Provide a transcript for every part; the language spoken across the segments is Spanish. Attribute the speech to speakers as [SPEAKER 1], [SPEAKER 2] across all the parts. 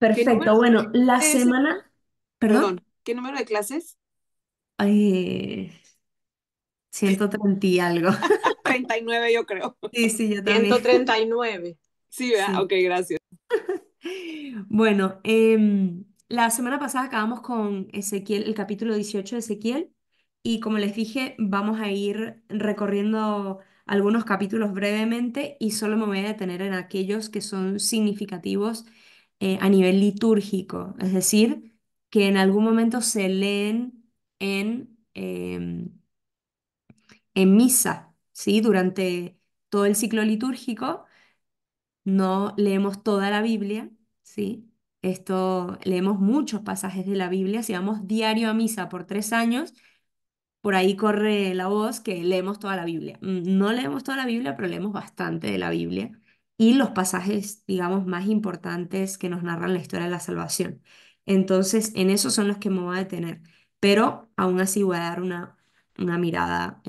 [SPEAKER 1] ¿Qué número
[SPEAKER 2] Perfecto. Bueno, la
[SPEAKER 1] de ese?
[SPEAKER 2] semana, perdón,
[SPEAKER 1] Perdón, ¿qué número de clases?
[SPEAKER 2] eh, 130 y algo.
[SPEAKER 1] 39 yo creo.
[SPEAKER 2] Sí, sí, yo
[SPEAKER 3] ciento
[SPEAKER 2] también.
[SPEAKER 3] treinta y nueve
[SPEAKER 1] Sí, ¿verdad?
[SPEAKER 2] Sí.
[SPEAKER 1] Ok, gracias.
[SPEAKER 2] Bueno, la semana pasada acabamos con Ezequiel, el capítulo 18 de Ezequiel, y como les dije, vamos a ir recorriendo algunos capítulos brevemente y solo me voy a detener en aquellos que son significativos a nivel litúrgico, es decir, que en algún momento se leen en misa, ¿sí? Durante todo el ciclo litúrgico. No leemos toda la Biblia, ¿sí? Esto, leemos muchos pasajes de la Biblia. Si vamos diario a misa por 3 años, por ahí corre la voz que leemos toda la Biblia. No leemos toda la Biblia, pero leemos bastante de la Biblia y los pasajes, digamos, más importantes que nos narran la historia de la salvación. Entonces, en esos son los que me voy a detener, pero aún así voy a dar una mirada,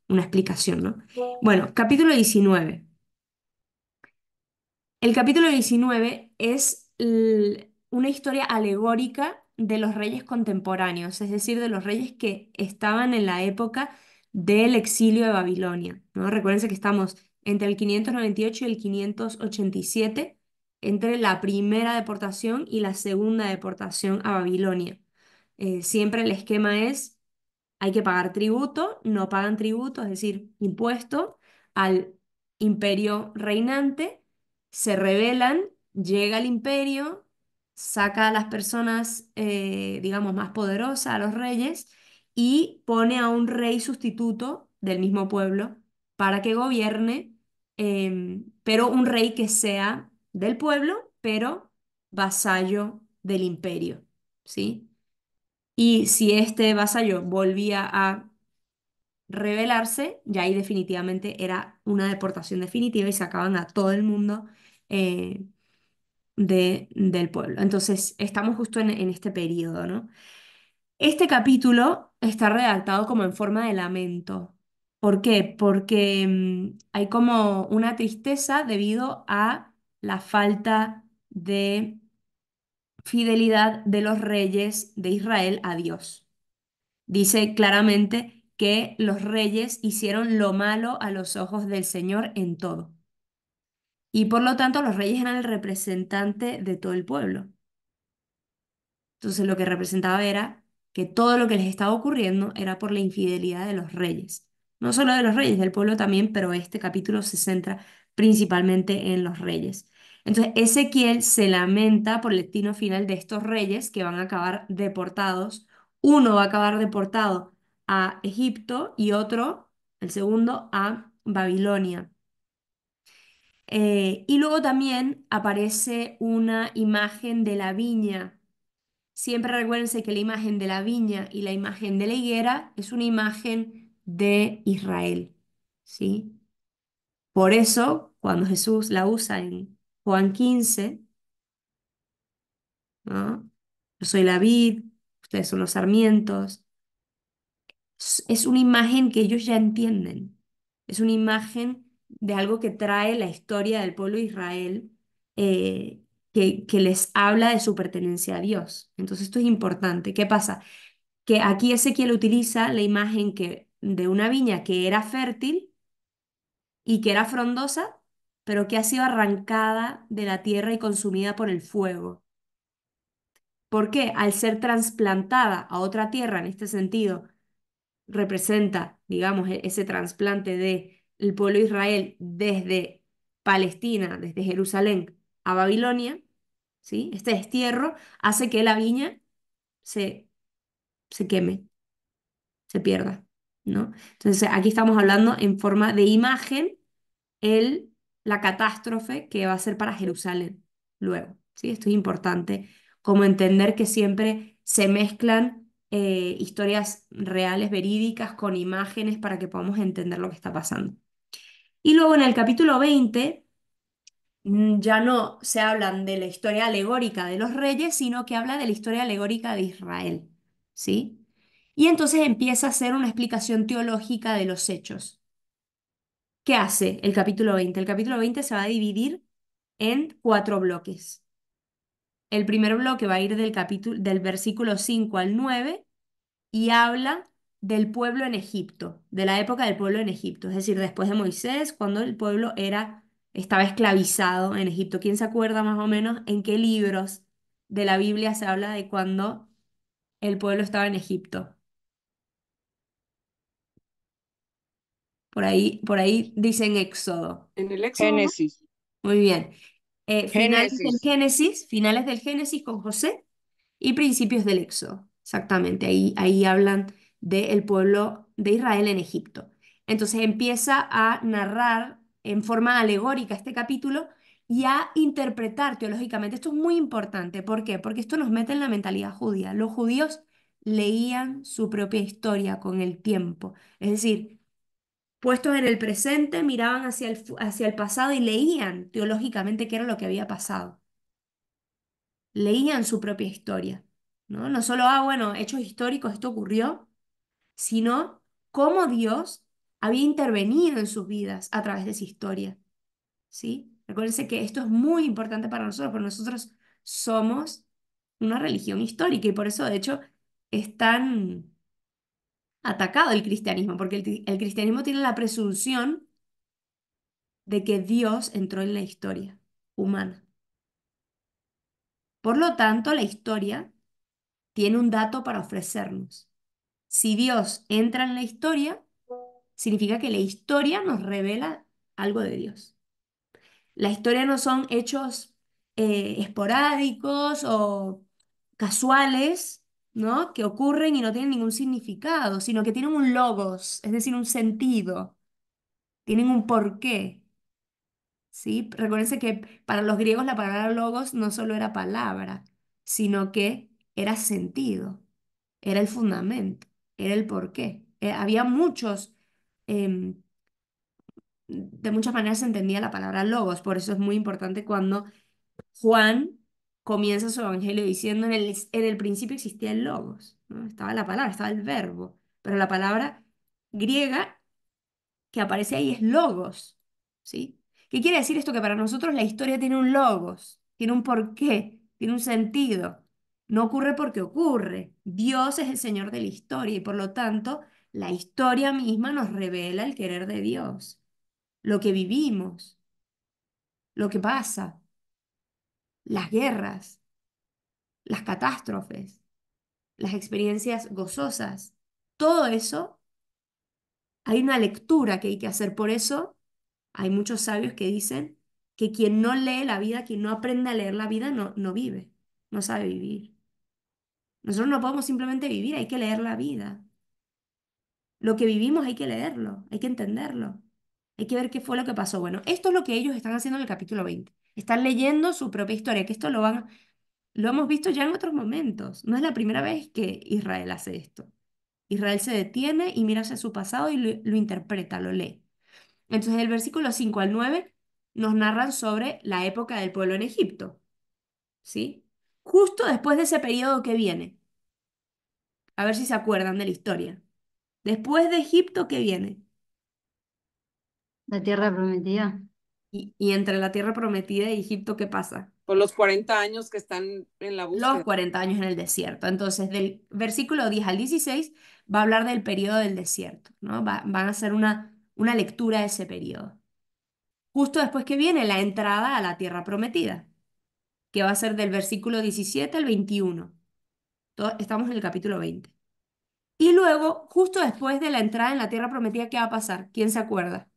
[SPEAKER 2] una explicación, ¿no? Bueno, capítulo 19. El capítulo 19 es una historia alegórica de los reyes contemporáneos, es decir, de los reyes que estaban en la época del exilio de Babilonia, ¿no? Recuérdense que estamos entre el 598 y el 587, entre la primera deportación y la segunda deportación a Babilonia. Siempre el esquema es hay que pagar tributo, no pagan tributo, es decir, impuesto al imperio reinante, se rebelan, llega el imperio, saca a las personas, digamos, más poderosas, a los reyes, y pone a un rey sustituto del mismo pueblo para que gobierne, pero un rey que sea del pueblo, pero vasallo del imperio, ¿sí? Y si este vasallo volvía a rebelarse, ya ahí definitivamente era una deportación definitiva y sacaban a todo el mundo eh, del pueblo. Entonces, estamos justo en este periodo, ¿no? Este capítulo está redactado como en forma de lamento. ¿Por qué? Porque hay como una tristeza debido a la falta de fidelidad de los reyes de Israel a Dios. Dice claramente que los reyes hicieron lo malo a los ojos del Señor en todo. Y por lo tanto los reyes eran el representante de todo el pueblo. Entonces lo que representaba era que todo lo que les estaba ocurriendo era por la infidelidad de los reyes. No solo de los reyes, del pueblo también, pero este capítulo se centra principalmente en los reyes. Entonces Ezequiel se lamenta por el destino final de estos reyes que van a acabar deportados. Uno va a acabar deportado a Egipto y otro, el segundo, a Babilonia. Y luego también aparece una imagen de la viña. Siempre recuérdense que la imagen de la viña y la imagen de la higuera es una imagen de Israel, ¿sí? Por eso, cuando Jesús la usa en Juan 15, ¿no? Yo soy la vid, ustedes son los sarmientos. Es una imagen que ellos ya entienden. Es una imagen de algo que trae la historia del pueblo de Israel, eh, que les habla de su pertenencia a Dios. Entonces, esto es importante. ¿Qué pasa? Que aquí Ezequiel utiliza la imagen de una viña que era fértil y que era frondosa, pero que ha sido arrancada de la tierra y consumida por el fuego. ¿Por qué? Al ser trasplantada a otra tierra, en este sentido, representa, digamos, ese trasplante del pueblo de Israel desde Palestina, desde Jerusalén a Babilonia, ¿sí? Este destierro hace que la viña se, se queme, se pierda, ¿no? Entonces aquí estamos hablando en forma de imagen el, la catástrofe que va a ser para Jerusalén luego, ¿sí? Esto es importante, como entender que siempre se mezclan historias reales, verídicas, con imágenes para que podamos entender lo que está pasando. Y luego en el capítulo 20 ya no se hablan de la historia alegórica de los reyes, sino que habla de la historia alegórica de Israel, ¿sí? Y entonces empieza a hacer una explicación teológica de los hechos. ¿Qué hace el capítulo 20? El capítulo 20 se va a dividir en 4 bloques. El primer bloque va a ir del versículo 5 al 9 y habla del pueblo en Egipto, de la época del pueblo en Egipto, es decir, después de Moisés, cuando el pueblo estaba esclavizado en Egipto. ¿Quién se acuerda más o menos en qué libros de la Biblia se habla de cuando el pueblo estaba en Egipto? Por ahí dicen Éxodo.
[SPEAKER 1] En el Éxodo, ¿no?
[SPEAKER 3] Génesis,
[SPEAKER 2] Muy bien.
[SPEAKER 3] Génesis.
[SPEAKER 2] Finales del Génesis con José y principios del Éxodo. Exactamente, ahí hablan del pueblo de Israel en Egipto. Entonces empieza a narrar en forma alegórica este capítulo y a interpretar teológicamente. Esto es muy importante. ¿Por qué? Porque esto nos mete en la mentalidad judía. Los judíos leían su propia historia con el tiempo. Es decir, puestos en el presente, miraban hacia el pasado y leían teológicamente qué era lo que había pasado. Leían su propia historia, ¿no? No solo, bueno, hechos históricos, esto ocurrió, sino cómo Dios había intervenido en sus vidas a través de esa historia, ¿sí? Recuérdense que esto es muy importante para nosotros, porque nosotros somos una religión histórica y por eso, de hecho, es tan atacado el cristianismo, porque el cristianismo tiene la presunción de que Dios entró en la historia humana. Por lo tanto, la historia tiene un dato para ofrecernos. Si Dios entra en la historia, significa que la historia nos revela algo de Dios. La historia no son hechos esporádicos o casuales, ¿no? Que ocurren y no tienen ningún significado, sino que tienen un logos, es decir, un sentido, tienen un porqué. ¿Sí? Recuérdense que para los griegos la palabra logos no solo era palabra, sino que era sentido, era el fundamento, era el porqué. Había em, de muchas maneras se entendía la palabra logos, por eso es muy importante cuando Juan comienza su evangelio diciendo en el principio existía el logos, ¿no? Estaba la palabra, estaba el verbo, pero la palabra griega que aparece ahí es logos, ¿sí? ¿Qué quiere decir esto? Que para nosotros la historia tiene un logos, tiene un porqué, tiene un sentido. No ocurre porque ocurre. Dios es el Señor de la historia y por lo tanto la historia misma nos revela el querer de Dios, lo que vivimos, lo que pasa, las guerras, las catástrofes, las experiencias gozosas. Todo eso hay una lectura que hay que hacer. Por eso hay muchos sabios que dicen que quien no lee la vida, quien no aprende a leer la vida, no vive, no sabe vivir. Nosotros no podemos simplemente vivir, hay que leer la vida. Lo que vivimos hay que leerlo, hay que entenderlo. Hay que ver qué fue lo que pasó. Bueno, esto es lo que ellos están haciendo en el capítulo 20. Están leyendo su propia historia, que esto lo hemos visto ya en otros momentos. No es la primera vez que Israel hace esto. Israel se detiene y mira hacia su pasado y lo interpreta, lo lee. Entonces, el versículo 5 al 9 nos narran sobre la época del pueblo en Egipto, ¿sí? Justo después de ese periodo que viene, a ver si se acuerdan de la historia. Después de Egipto, ¿qué viene?
[SPEAKER 4] La tierra prometida.
[SPEAKER 2] Y entre la tierra prometida y Egipto, ¿qué pasa?
[SPEAKER 1] Por los 40 años que están en la
[SPEAKER 2] Los
[SPEAKER 1] búsqueda.
[SPEAKER 2] 40 años en el desierto. Entonces, del versículo 10 al 16 va a hablar del periodo del desierto, ¿no? Van a hacer una lectura de ese periodo. Justo después que viene la entrada a la tierra prometida, que va a ser del versículo 17 al 21. Estamos en el capítulo 20. Y luego, justo después de la entrada en la tierra prometida, ¿qué va a pasar? ¿Quién se acuerda?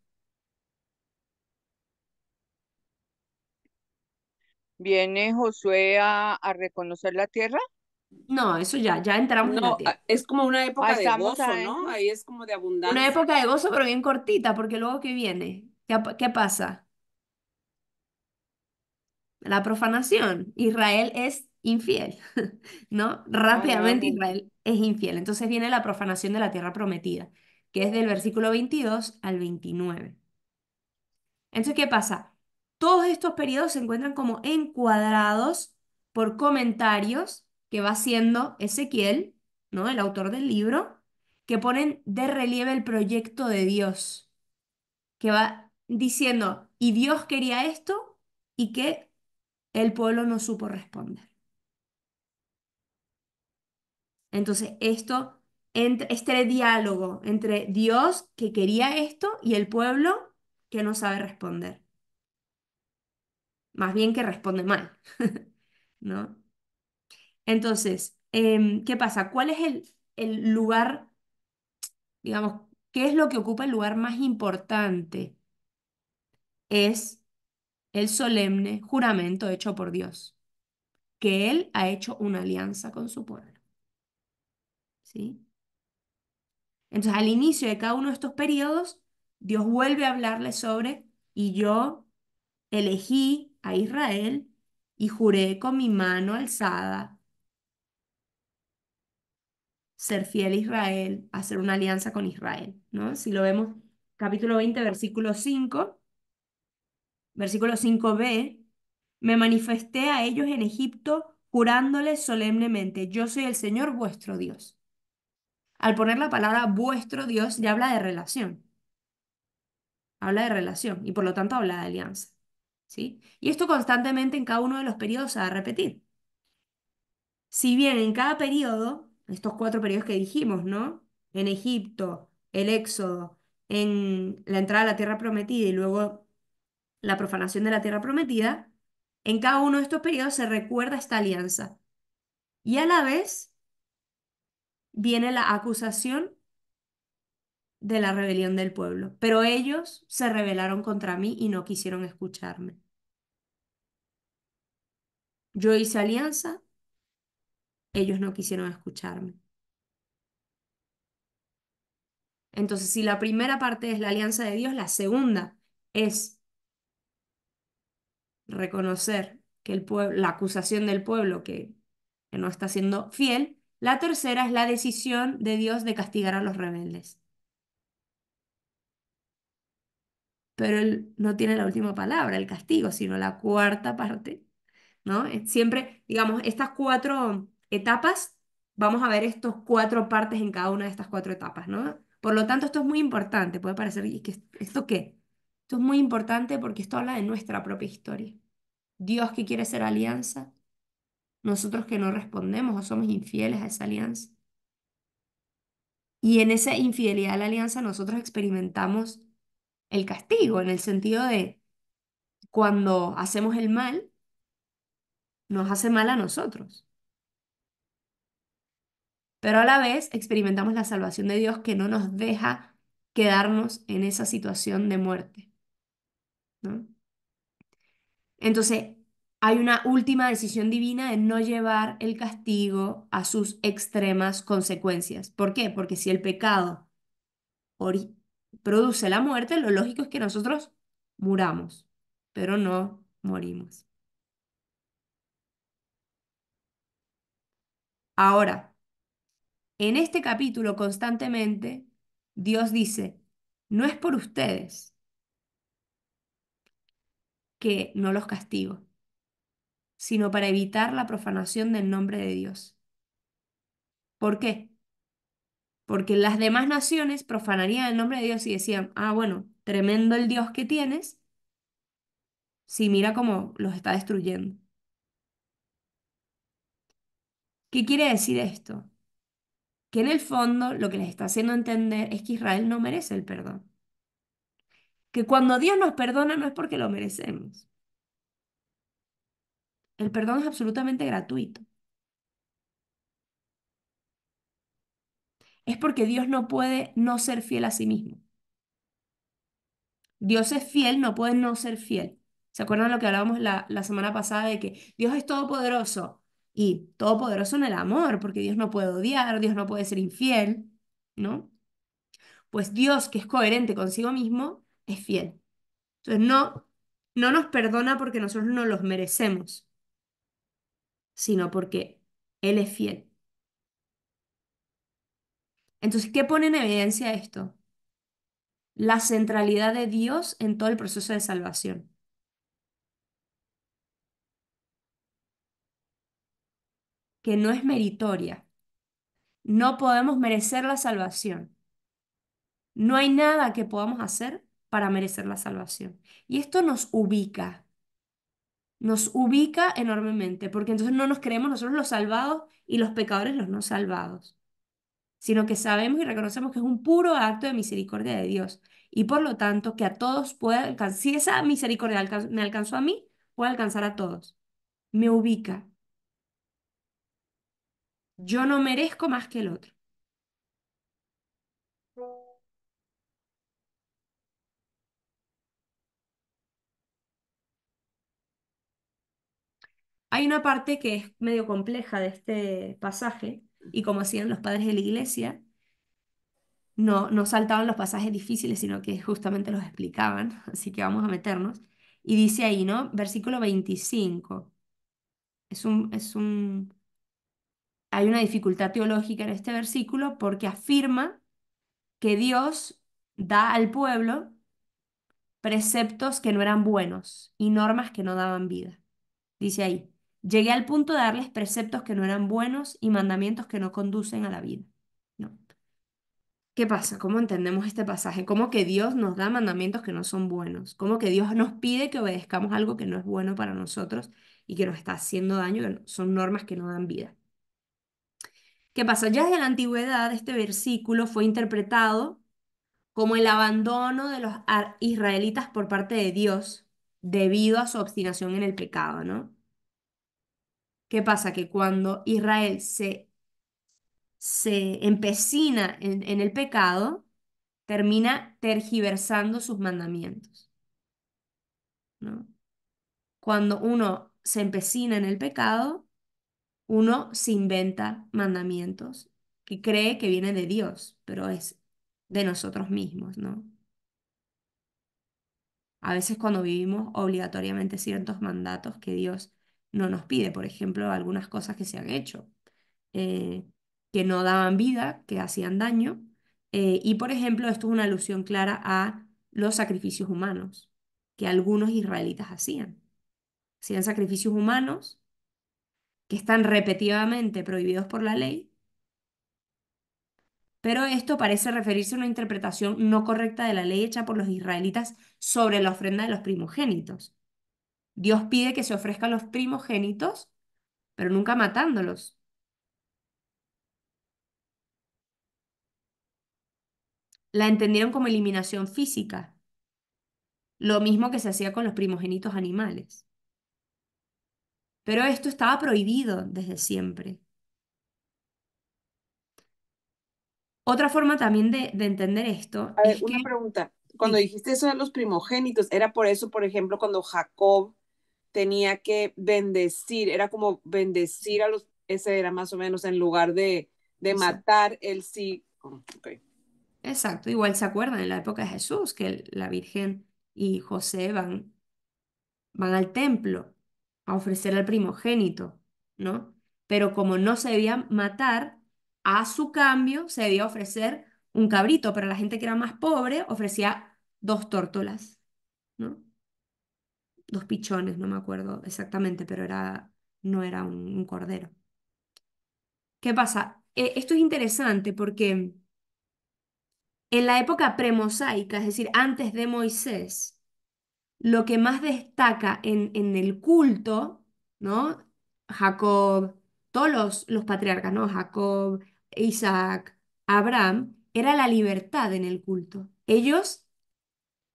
[SPEAKER 3] ¿Viene Josué a reconocer la tierra?
[SPEAKER 2] No, eso ya entramos en la
[SPEAKER 1] No,
[SPEAKER 2] tierra.
[SPEAKER 1] es como una
[SPEAKER 3] Ah,
[SPEAKER 1] época de
[SPEAKER 3] estamos
[SPEAKER 1] gozo, ¿no?
[SPEAKER 3] adentro.
[SPEAKER 1] Ahí es como de
[SPEAKER 2] Una
[SPEAKER 1] abundancia.
[SPEAKER 2] época de gozo, pero bien cortita, porque luego ¿qué viene? ¿Qué pasa? La profanación. Israel es infiel, ¿no?
[SPEAKER 3] Ah,
[SPEAKER 2] Rápidamente Israel es infiel. Entonces viene la profanación de la tierra prometida, que es del versículo 22 al 29. Entonces, ¿qué pasa? Todos estos periodos se encuentran como encuadrados por comentarios que va haciendo Ezequiel, ¿no? El autor del libro, que ponen de relieve el proyecto de Dios, que va diciendo, y Dios quería esto y que el pueblo no supo responder. Entonces, este diálogo entre Dios que quería esto y el pueblo que no sabe responder, más bien que responde mal, ¿no? Entonces, ¿qué pasa? ¿Cuál es el lugar, digamos, qué es lo que ocupa el lugar más importante? Es el solemne juramento hecho por Dios, que Él ha hecho una alianza con su pueblo, ¿sí? Entonces, al inicio de cada uno de estos periodos, Dios vuelve a hablarle sobre, y yo elegí a Israel y juré con mi mano alzada ser fiel a Israel, hacer una alianza con Israel, ¿no? Si lo vemos, capítulo 20, versículo 5b, me manifesté a ellos en Egipto jurándoles solemnemente, yo soy el Señor vuestro Dios. Al poner la palabra vuestro Dios ya habla de relación y por lo tanto habla de alianza, ¿sí? Y esto constantemente en cada uno de los periodos se va a repetir. Si bien en cada periodo, estos 4 periodos que dijimos, ¿no? En Egipto, el Éxodo, en la entrada a la tierra prometida y luego la profanación de la tierra prometida, en cada uno de estos periodos se recuerda esta alianza. Y a la vez viene la acusación de la rebelión del pueblo. Pero ellos se rebelaron contra mí y no quisieron escucharme. Yo hice alianza, ellos no quisieron escucharme. Entonces, si la primera parte es la alianza de Dios, la segunda es reconocer que el pueblo, la acusación del pueblo que no está siendo fiel. La tercera es la decisión de Dios de castigar a los rebeldes. Pero Él no tiene la última palabra, el castigo, sino la cuarta parte, ¿no? Siempre, digamos, estas 4 etapas, vamos a ver estos 4 partes en cada una de estas 4 etapas, ¿no? Por lo tanto, esto es muy importante. Puede parecer, ¿y qué, esto qué? Esto es muy importante porque esto habla de nuestra propia historia. Dios que quiere hacer alianza, nosotros que no respondemos o somos infieles a esa alianza. Y en esa infidelidad a la alianza nosotros experimentamos el castigo, en el sentido de cuando hacemos el mal, nos hace mal a nosotros. Pero a la vez experimentamos la salvación de Dios que no nos deja quedarnos en esa situación de muerte, ¿no? Entonces, hay una última decisión divina de no llevar el castigo a sus extremas consecuencias. ¿Por qué? Porque si el pecado ori- produce la muerte, lo lógico es que nosotros muramos, pero no morimos. Ahora, en este capítulo constantemente Dios dice, no es por ustedes que no los castigo, sino para evitar la profanación del nombre de Dios. ¿Por qué? Porque las demás naciones profanarían el nombre de Dios y decían, ah, bueno, tremendo el Dios que tienes, si mira cómo los está destruyendo. ¿Qué quiere decir esto? Que en el fondo lo que les está haciendo entender es que Israel no merece el perdón. Que cuando Dios nos perdona no es porque lo merecemos. El perdón es absolutamente gratuito. Es porque Dios no puede no ser fiel a sí mismo. Dios es fiel, no puede no ser fiel. ¿Se acuerdan lo que hablábamos la semana pasada de que Dios es todopoderoso? Y todopoderoso en el amor, porque Dios no puede odiar, Dios no puede ser infiel, ¿no? Pues Dios, que es coherente consigo mismo, es fiel. Entonces no nos perdona porque nosotros no los merecemos, sino porque Él es fiel. Entonces, ¿qué pone en evidencia esto? La centralidad de Dios en todo el proceso de salvación, que no es meritoria. No podemos merecer la salvación. No hay nada que podamos hacer para merecer la salvación. Y esto nos ubica. Nos ubica enormemente, porque entonces no nos creemos nosotros los salvados y los pecadores los no salvados, sino que sabemos y reconocemos que es un puro acto de misericordia de Dios. Y por lo tanto, que a todos puede alcanzar, si esa misericordia me alcanzó a mí, puede alcanzar a todos. Me ubica. Yo no merezco más que el otro. Hay una parte que es medio compleja de este pasaje, y como hacían los padres de la iglesia, no saltaban los pasajes difíciles, sino que justamente los explicaban, así que vamos a meternos. Y dice ahí, ¿no? Versículo 25. Hay una dificultad teológica en este versículo porque afirma que Dios da al pueblo preceptos que no eran buenos y normas que no daban vida. Dice ahí, llegué al punto de darles preceptos que no eran buenos y mandamientos que no conducen a la vida. No. ¿Qué pasa? ¿Cómo entendemos este pasaje? ¿Cómo que Dios nos da mandamientos que no son buenos? ¿Cómo que Dios nos pide que obedezcamos algo que no es bueno para nosotros y que nos está haciendo daño, que son normas que no dan vida? ¿Qué pasa? Ya desde la antigüedad este versículo fue interpretado como el abandono de los israelitas por parte de Dios debido a su obstinación en el pecado, ¿no? ¿Qué pasa? Que cuando Israel se empecina en el pecado, termina tergiversando sus mandamientos, ¿no? Cuando uno se empecina en el pecado, uno se inventa mandamientos que cree que vienen de Dios, pero es de nosotros mismos, ¿no? A veces cuando vivimos obligatoriamente ciertos mandatos que Dios no nos pide, por ejemplo, algunas cosas que se han hecho, eh, que no daban vida, que hacían daño, y por ejemplo, esto es una alusión clara a los sacrificios humanos que algunos israelitas hacían. Hacían sacrificios humanos que están repetidamente prohibidos por la ley, pero esto parece referirse a una interpretación no correcta de la ley hecha por los israelitas sobre la ofrenda de los primogénitos. Dios pide que se ofrezcan los primogénitos, pero nunca matándolos. La entendieron como eliminación física, lo mismo que se hacía con los primogénitos animales. Pero esto estaba prohibido desde siempre. Otra forma también de entender esto
[SPEAKER 1] A ver,
[SPEAKER 2] es que,
[SPEAKER 1] una pregunta. Cuando
[SPEAKER 2] sí,
[SPEAKER 1] dijiste eso de los primogénitos, era por eso, por ejemplo, cuando Jacob tenía que bendecir, era como bendecir a los, ese era más o menos en lugar de
[SPEAKER 2] exacto,
[SPEAKER 1] matar, él sí. Oh, ok.
[SPEAKER 2] exacto. Igual se acuerdan en la época de Jesús que la Virgen y José van al templo a ofrecer al primogénito, ¿no? Pero como no se debía matar, a su cambio se debía ofrecer un cabrito, pero la gente que era más pobre ofrecía dos tórtolas, ¿no? Dos pichones, no me acuerdo exactamente, pero no era un cordero. ¿Qué pasa? Esto es interesante porque en la época premosaica, es decir, antes de Moisés, lo que más destaca en el culto, ¿no? Jacob, todos los patriarcas, ¿no? Jacob, Isaac, Abraham, era la libertad en el culto. Ellos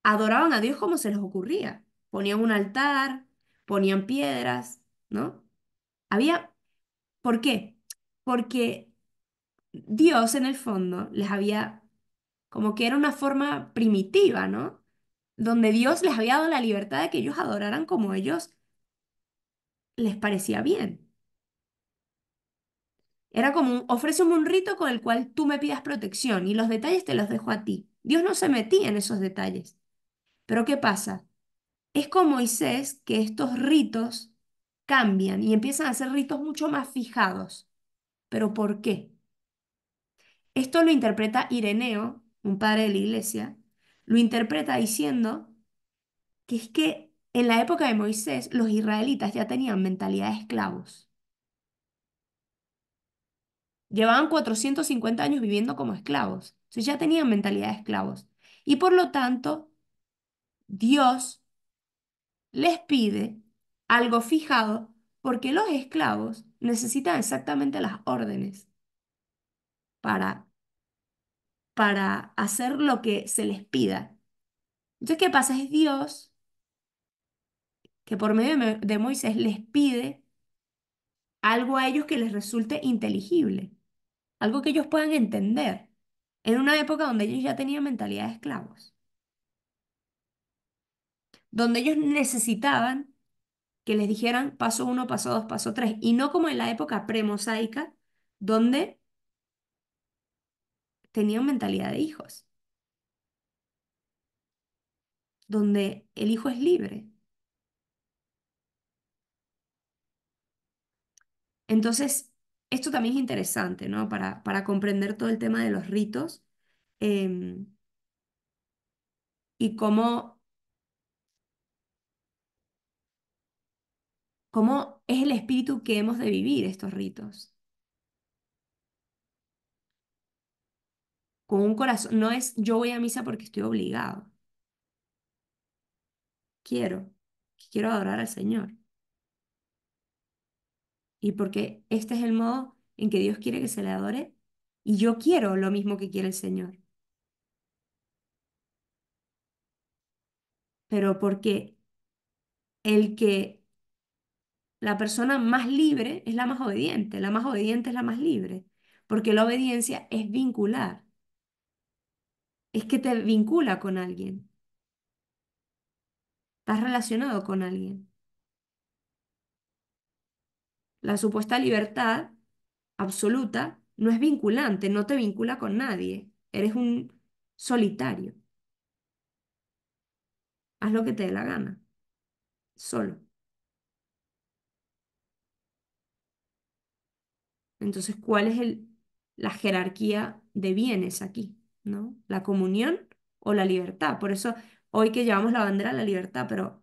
[SPEAKER 2] adoraban a Dios como se les ocurría. Ponían un altar, ponían piedras, ¿no? Había, ¿por qué? Porque Dios en el fondo les había, como que era una forma primitiva, ¿no? Donde Dios les había dado la libertad de que ellos adoraran como ellos les parecía bien. Era como ofréceme un rito con el cual tú me pidas protección y los detalles te los dejo a ti. Dios no se metía en esos detalles. Pero ¿qué pasa? Es con Moisés que estos ritos cambian y empiezan a ser ritos mucho más fijados. ¿Pero por qué? Esto lo interpreta Ireneo, un padre de la iglesia, lo interpreta diciendo que es que en la época de Moisés los israelitas ya tenían mentalidad de esclavos. Llevaban 450 años viviendo como esclavos. Entonces ya tenían mentalidad de esclavos. Y por lo tanto, Dios les pide algo fijado, porque los esclavos necesitan exactamente las órdenes para, para hacer lo que se les pida. Entonces, ¿qué pasa? Es Dios que por medio de Moisés les pide algo a ellos que les resulte inteligible, algo que ellos puedan entender, en una época donde ellos ya tenían mentalidad de esclavos, donde ellos necesitaban que les dijeran paso uno, paso dos, paso tres, y no como en la época premosaica, donde tenían mentalidad de hijos, donde el hijo es libre. Entonces, esto también es interesante, ¿no? Para comprender todo el tema de los ritos em, y cómo es el espíritu que hemos de vivir estos ritos. Con un corazón, no es yo voy a misa porque estoy obligado. Quiero, quiero adorar al Señor. Y porque este es el modo en que Dios quiere que se le adore y yo quiero lo mismo que quiere el Señor. Pero porque el que la persona más libre es la más obediente es la más libre, porque la obediencia es vincular, es que te vincula con alguien, estás relacionado con alguien. La supuesta libertad absoluta no es vinculante, no te vincula con nadie, eres un solitario, haz lo que te dé la gana, solo. Entonces, ¿cuál es la jerarquía de bienes aquí? ¿No? ¿La comunión o la libertad? Por eso hoy que llevamos la bandera de la libertad, pero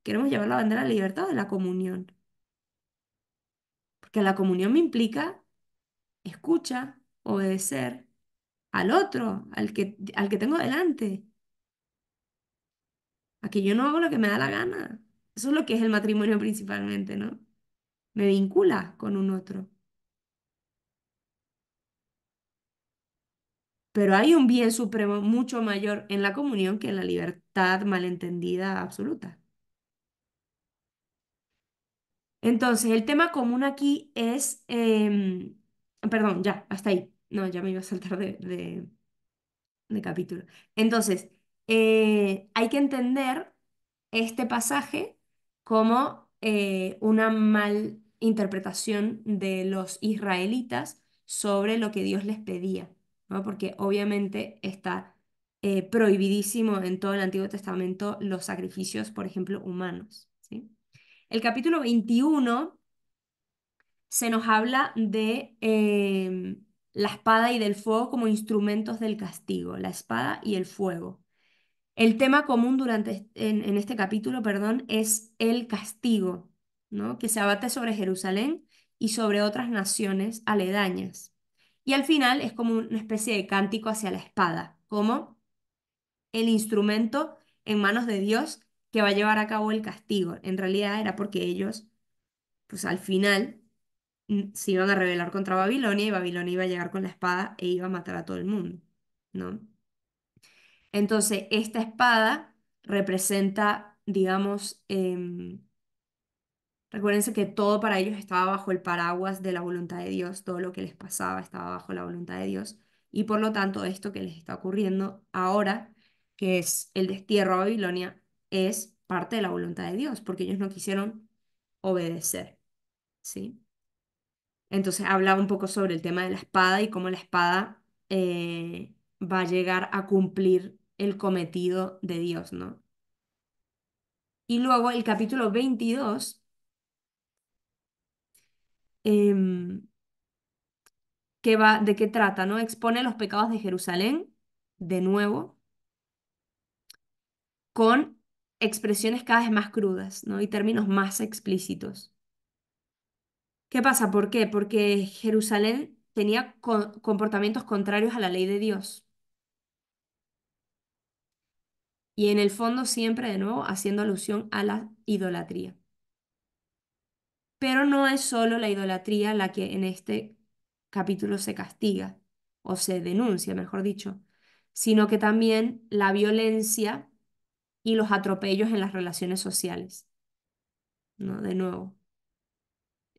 [SPEAKER 2] queremos llevar la bandera de la libertad o de la comunión. Porque la comunión me implica escucha, obedecer al otro, al que tengo delante, a que yo no hago lo que me da la gana. Eso es lo que es el matrimonio principalmente, ¿no? Me vincula con un otro. Pero hay un bien supremo mucho mayor en la comunión que en la libertad malentendida absoluta. Entonces, el tema común aquí es, perdón, ya, hasta ahí. No, ya me iba a saltar de capítulo. Entonces, hay que entender este pasaje como una mal interpretación de los israelitas sobre lo que Dios les pedía, ¿no? Porque obviamente está prohibidísimo en todo el Antiguo Testamento los sacrificios, por ejemplo, humanos, ¿sí? El capítulo 21 se nos habla de la espada y del fuego como instrumentos del castigo, la espada y el fuego. El tema común en este capítulo, perdón, es el castigo, ¿no? Que se abate sobre Jerusalén y sobre otras naciones aledañas. Y al final es como una especie de cántico hacia la espada, como el instrumento en manos de Dios que va a llevar a cabo el castigo. En realidad era porque ellos, pues al final se iban a rebelar contra Babilonia y Babilonia iba a llegar con la espada e iba a matar a todo el mundo, ¿no? Entonces, esta espada representa, digamos, recuérdense que todo para ellos estaba bajo el paraguas de la voluntad de Dios, todo lo que les pasaba estaba bajo la voluntad de Dios, y por lo tanto esto que les está ocurriendo ahora, que es el destierro a Babilonia, es parte de la voluntad de Dios, porque ellos no quisieron obedecer, ¿sí? Entonces habla un poco sobre el tema de la espada y cómo la espada va a llegar a cumplir el cometido de Dios, ¿no? Y luego el capítulo 22, em, ¿de qué trata, no? Expone los pecados de Jerusalén, de nuevo, con expresiones cada vez más crudas, ¿no? Y términos más explícitos. ¿Qué pasa? ¿Por qué? Porque Jerusalén tenía comportamientos contrarios a la ley de Dios. Y en el fondo siempre de nuevo haciendo alusión a la idolatría. Pero no es solo la idolatría la que en este capítulo se castiga o se denuncia, mejor dicho, sino que también la violencia y los atropellos en las relaciones sociales, ¿no? De nuevo,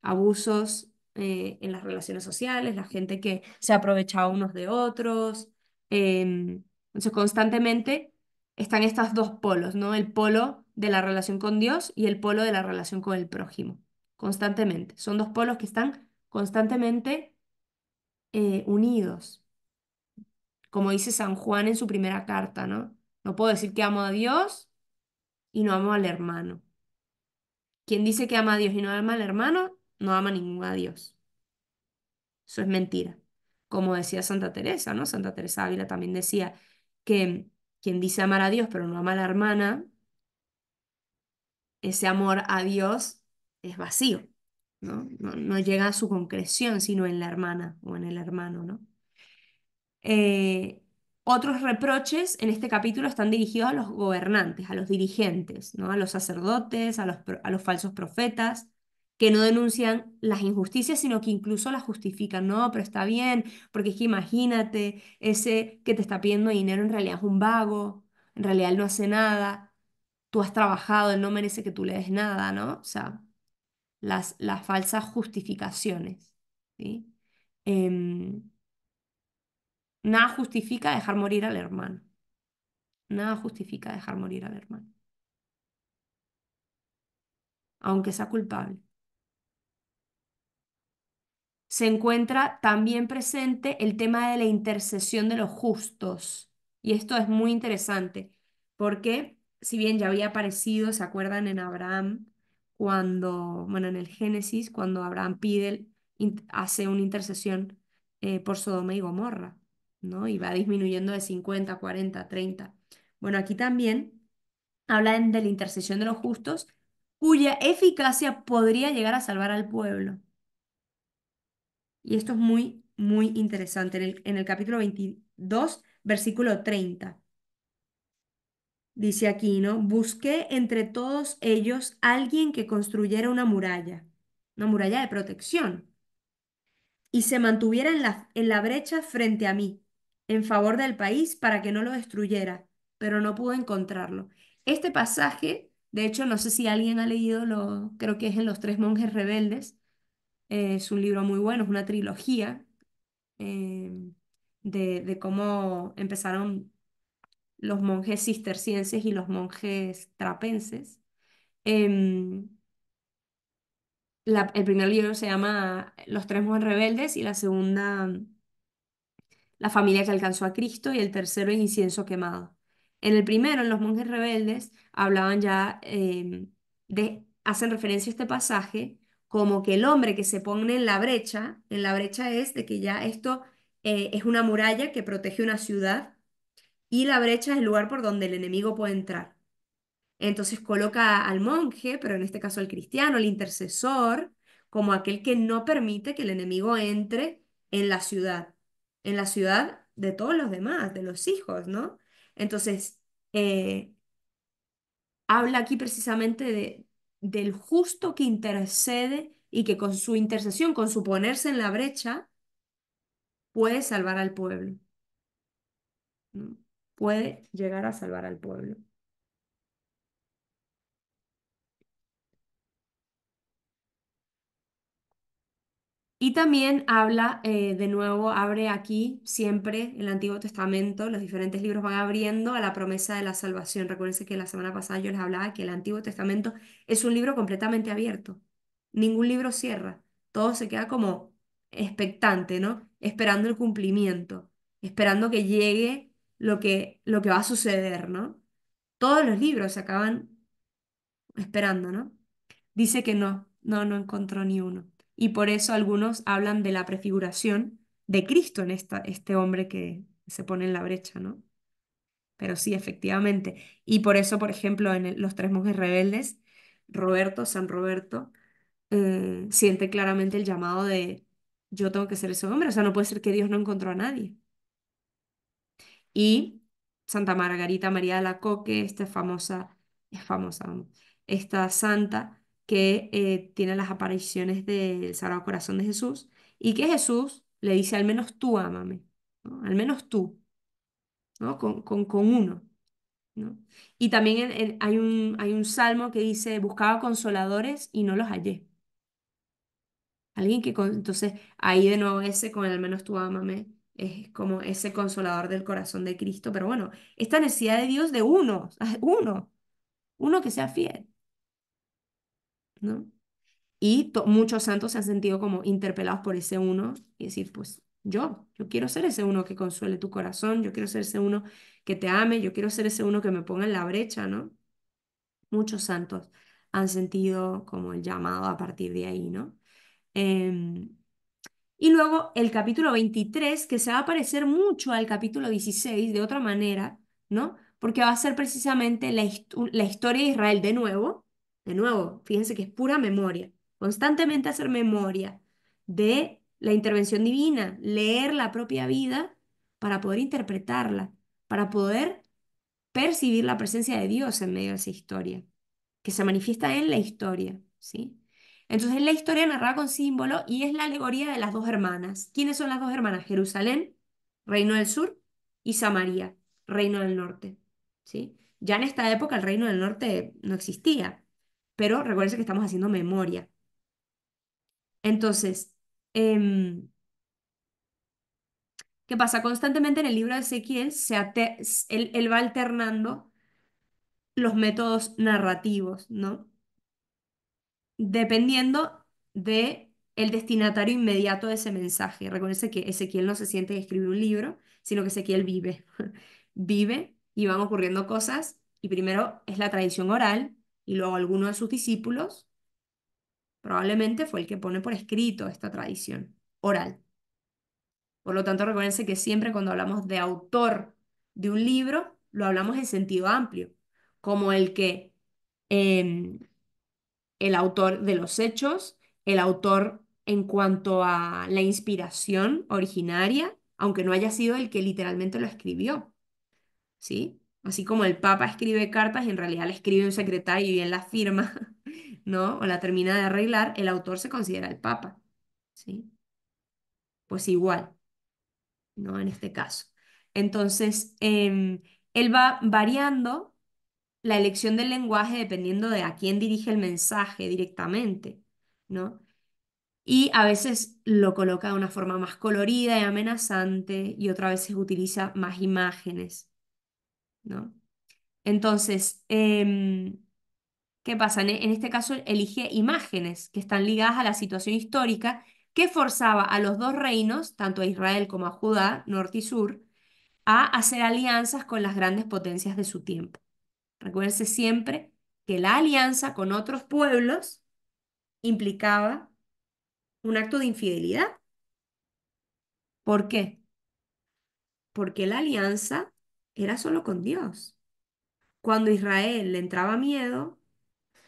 [SPEAKER 2] abusos en las relaciones sociales, la gente que se aprovechaba unos de otros. Entonces, constantemente están estos dos polos, ¿no? El polo de la relación con Dios y el polo de la relación con el prójimo. Constantemente. Son dos polos que están constantemente unidos. Como dice San Juan en su primera carta, ¿no? No puedo decir que amo a Dios y no amo al hermano. Quien dice que ama a Dios y no ama al hermano, no ama ningún a Dios. Eso es mentira. Como decía Santa Teresa, ¿no? Santa Teresa Ávila también decía que quien dice amar a Dios pero no ama a la hermana, ese amor a Dios es vacío, ¿no? No llega a su concreción, sino en la hermana o en el hermano, ¿no? Eh, Otros reproches en este capítulo están dirigidos a los gobernantes, a los dirigentes, ¿no? A los sacerdotes, a los falsos profetas, que no denuncian las injusticias, sino que incluso las justifican. No, pero está bien, porque es que imagínate, ese que te está pidiendo dinero en realidad es un vago, en realidad él no hace nada, tú has trabajado, él no merece que tú le des nada, ¿no? O sea, las falsas justificaciones, ¿sí? Em, Nada justifica dejar morir al hermano. Nada justifica dejar morir al hermano, aunque sea culpable. Se encuentra también presente el tema de la intercesión de los justos. Y esto es muy interesante, porque si bien ya había aparecido, ¿se acuerdan en Abraham? Cuando, bueno, en el Génesis, cuando Abraham hace una intercesión por Sodoma y Gomorra, ¿no? Y va disminuyendo de 50, 40, 30. Bueno, aquí también hablan de la intercesión de los justos, cuya eficacia podría llegar a salvar al pueblo. Y esto es muy, muy interesante. En el capítulo 22, versículo 30, dice aquí, ¿no? Busqué entre todos ellos alguien que construyera una muralla de protección, y se mantuviera en la brecha frente a mí, en favor del país, para que no lo destruyera, pero no pude encontrarlo. Este pasaje, de hecho, no sé si alguien ha leído, creo que es en Los Tres Monjes Rebeldes, es un libro muy bueno, es una trilogía eh, de cómo empezaron los monjes cistercienses y los monjes trapenses. Em, el primer libro se llama Los Tres Monjes Rebeldes y la segunda La familia que alcanzó a Cristo y el tercero el incienso quemado. En el primero, en los monjes rebeldes, hablaban ya hacen referencia a este pasaje como que el hombre que se pone en la brecha es de que ya esto es una muralla que protege una ciudad y la brecha es el lugar por donde el enemigo puede entrar. Entonces coloca al monje, pero en este caso al cristiano, el intercesor, como aquel que no permite que el enemigo entre en la ciudad de todos los demás, de los hijos, ¿no? Entonces, eh, habla aquí precisamente del justo que intercede y que con su intercesión, con su ponerse en la brecha, puede salvar al pueblo, ¿no? Puede llegar a salvar al pueblo. Y también habla, de nuevo, abre aquí siempre el Antiguo Testamento, los diferentes libros van abriendo a la promesa de la salvación. Recuérdense que la semana pasada yo les hablaba que el Antiguo Testamento es un libro completamente abierto. Ningún libro cierra. Todo se queda como expectante, ¿no? Esperando el cumplimiento, esperando que llegue lo que va a suceder, ¿no? Todos los libros se acaban esperando, ¿no? Dice que no encontró ni uno. Y por eso algunos hablan de la prefiguración de Cristo en este hombre que se pone en la brecha, ¿no? Pero sí, efectivamente. Y por eso, por ejemplo, en Los Tres Monjes Rebeldes, San Roberto, siente claramente el llamado de yo tengo que ser ese hombre, o sea, no puede ser que Dios no encontró a nadie. Y Santa Margarita María de la Coque, esta famosa, es famosa, vamos, esta santa, que tiene las apariciones del Sagrado Corazón de Jesús y que Jesús le dice, al menos tú ámame, ¿no? Al menos tú, ¿no? Con uno, ¿no? Y también hay un salmo que dice, buscaba consoladores y no los hallé. Alguien entonces, ahí de nuevo ese con el al menos tú ámame, es como ese consolador del corazón de Cristo, pero bueno, esta necesidad de Dios de uno, uno que sea fiel, ¿no? Y muchos santos se han sentido como interpelados por ese uno y decir, pues yo quiero ser ese uno que consuele tu corazón, yo quiero ser ese uno que te ame, yo quiero ser ese uno que me ponga en la brecha, ¿no? Muchos santos han sentido como el llamado a partir de ahí, ¿no? Em, y luego el capítulo 23 que se va a parecer mucho al capítulo 16 de otra manera, ¿no? Porque va a ser precisamente la historia de Israel de nuevo, fíjense que es pura memoria, constantemente hacer memoria de la intervención divina, leer la propia vida para poder interpretarla, para poder percibir la presencia de Dios en medio de esa historia que se manifiesta en la historia, ¿sí? Entonces, la historia narrada con símbolo y es la alegoría de las dos hermanas. ¿Quiénes son las dos hermanas? Jerusalén, reino del sur, y Samaria, reino del norte, ¿sí? Ya en esta época el reino del norte no existía, pero recuerden que estamos haciendo memoria. Entonces, em, ¿qué pasa? Constantemente en el libro de Ezequiel él va alternando los métodos narrativos, ¿no? Dependiendo de el destinatario inmediato de ese mensaje. Recuerden que Ezequiel no se siente de escribir un libro, sino que Ezequiel vive. Vive y van ocurriendo cosas y primero es la tradición oral y luego alguno de sus discípulos probablemente fue el que pone por escrito esta tradición oral. Por lo tanto, recuérdense que siempre cuando hablamos de autor de un libro, lo hablamos en sentido amplio, como em, el autor de los hechos, el autor en cuanto a la inspiración originaria, aunque no haya sido el que literalmente lo escribió, ¿sí? Así como el Papa escribe cartas y en realidad le escribe un secretario y él la firma, ¿no? O la termina de arreglar, el autor se considera el Papa, ¿sí? Pues igual, ¿no? En este caso. Entonces, él va variando la elección del lenguaje dependiendo de a quién dirige el mensaje directamente, ¿no? Y a veces lo coloca de una forma más colorida y amenazante y otras veces utiliza más imágenes, ¿no? Entonces, ¿qué pasa? En este caso elige imágenes que están ligadas a la situación histórica que forzaba a los dos reinos, tanto a Israel como a Judá, norte y sur, a hacer alianzas con las grandes potencias de su tiempo. Recuérdense siempre que la alianza con otros pueblos implicaba un acto de infidelidad. ¿Por qué? Porque la alianza era solo con Dios. Cuando Israel le entraba miedo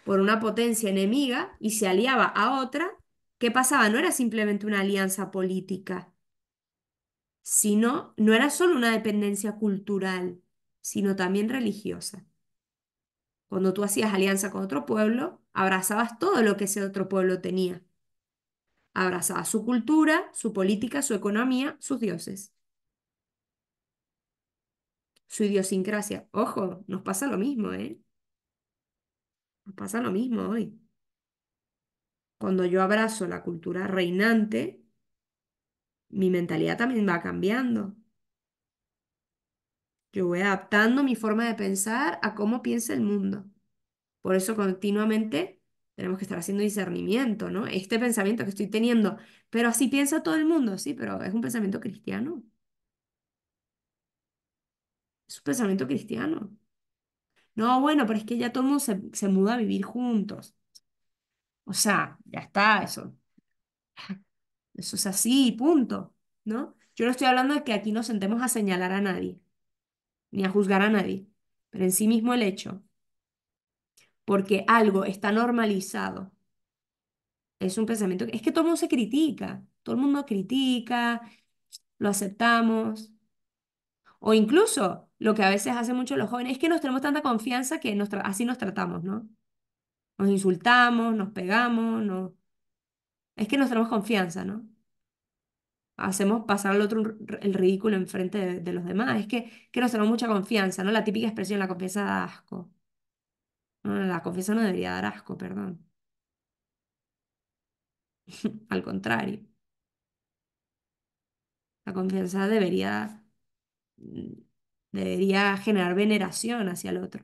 [SPEAKER 2] por una potencia enemiga y se aliaba a otra, ¿qué pasaba? No era simplemente una alianza política, sino, no era solo una dependencia cultural, sino también religiosa. Cuando tú hacías alianza con otro pueblo, abrazabas todo lo que ese otro pueblo tenía. Abrazabas su cultura, su política, su economía, sus dioses, su idiosincrasia. Ojo, nos pasa lo mismo, ¿eh? Nos pasa lo mismo hoy. Cuando yo abrazo la cultura reinante, mi mentalidad también va cambiando. Yo voy adaptando mi forma de pensar a cómo piensa el mundo. Por eso continuamente tenemos que estar haciendo discernimiento, ¿no? Este pensamiento que estoy teniendo, pero así piensa todo el mundo, sí, pero es un pensamiento cristiano. Es un pensamiento cristiano. No, bueno, pero es que ya todo el mundo se muda a vivir juntos. O sea, ya está, eso es así, punto, ¿no? Yo no estoy hablando de que aquí nos sentemos a señalar a nadie, ni a juzgar a nadie, pero en sí mismo el hecho, porque algo está normalizado, es un pensamiento es que todo el mundo se critica, todo el mundo critica, lo aceptamos, o incluso lo que a veces hacen mucho los jóvenes es que nos tenemos tanta confianza que así nos tratamos, ¿no? Nos insultamos, nos pegamos, es que nos tenemos confianza, ¿no? Hacemos pasar al otro el ridículo enfrente de los demás. Es que nos tenemos mucha confianza, ¿no? La típica expresión, la confianza da asco. No, la confianza no debería dar asco, perdón. Al contrario, la confianza mm, debería generar veneración hacia el otro,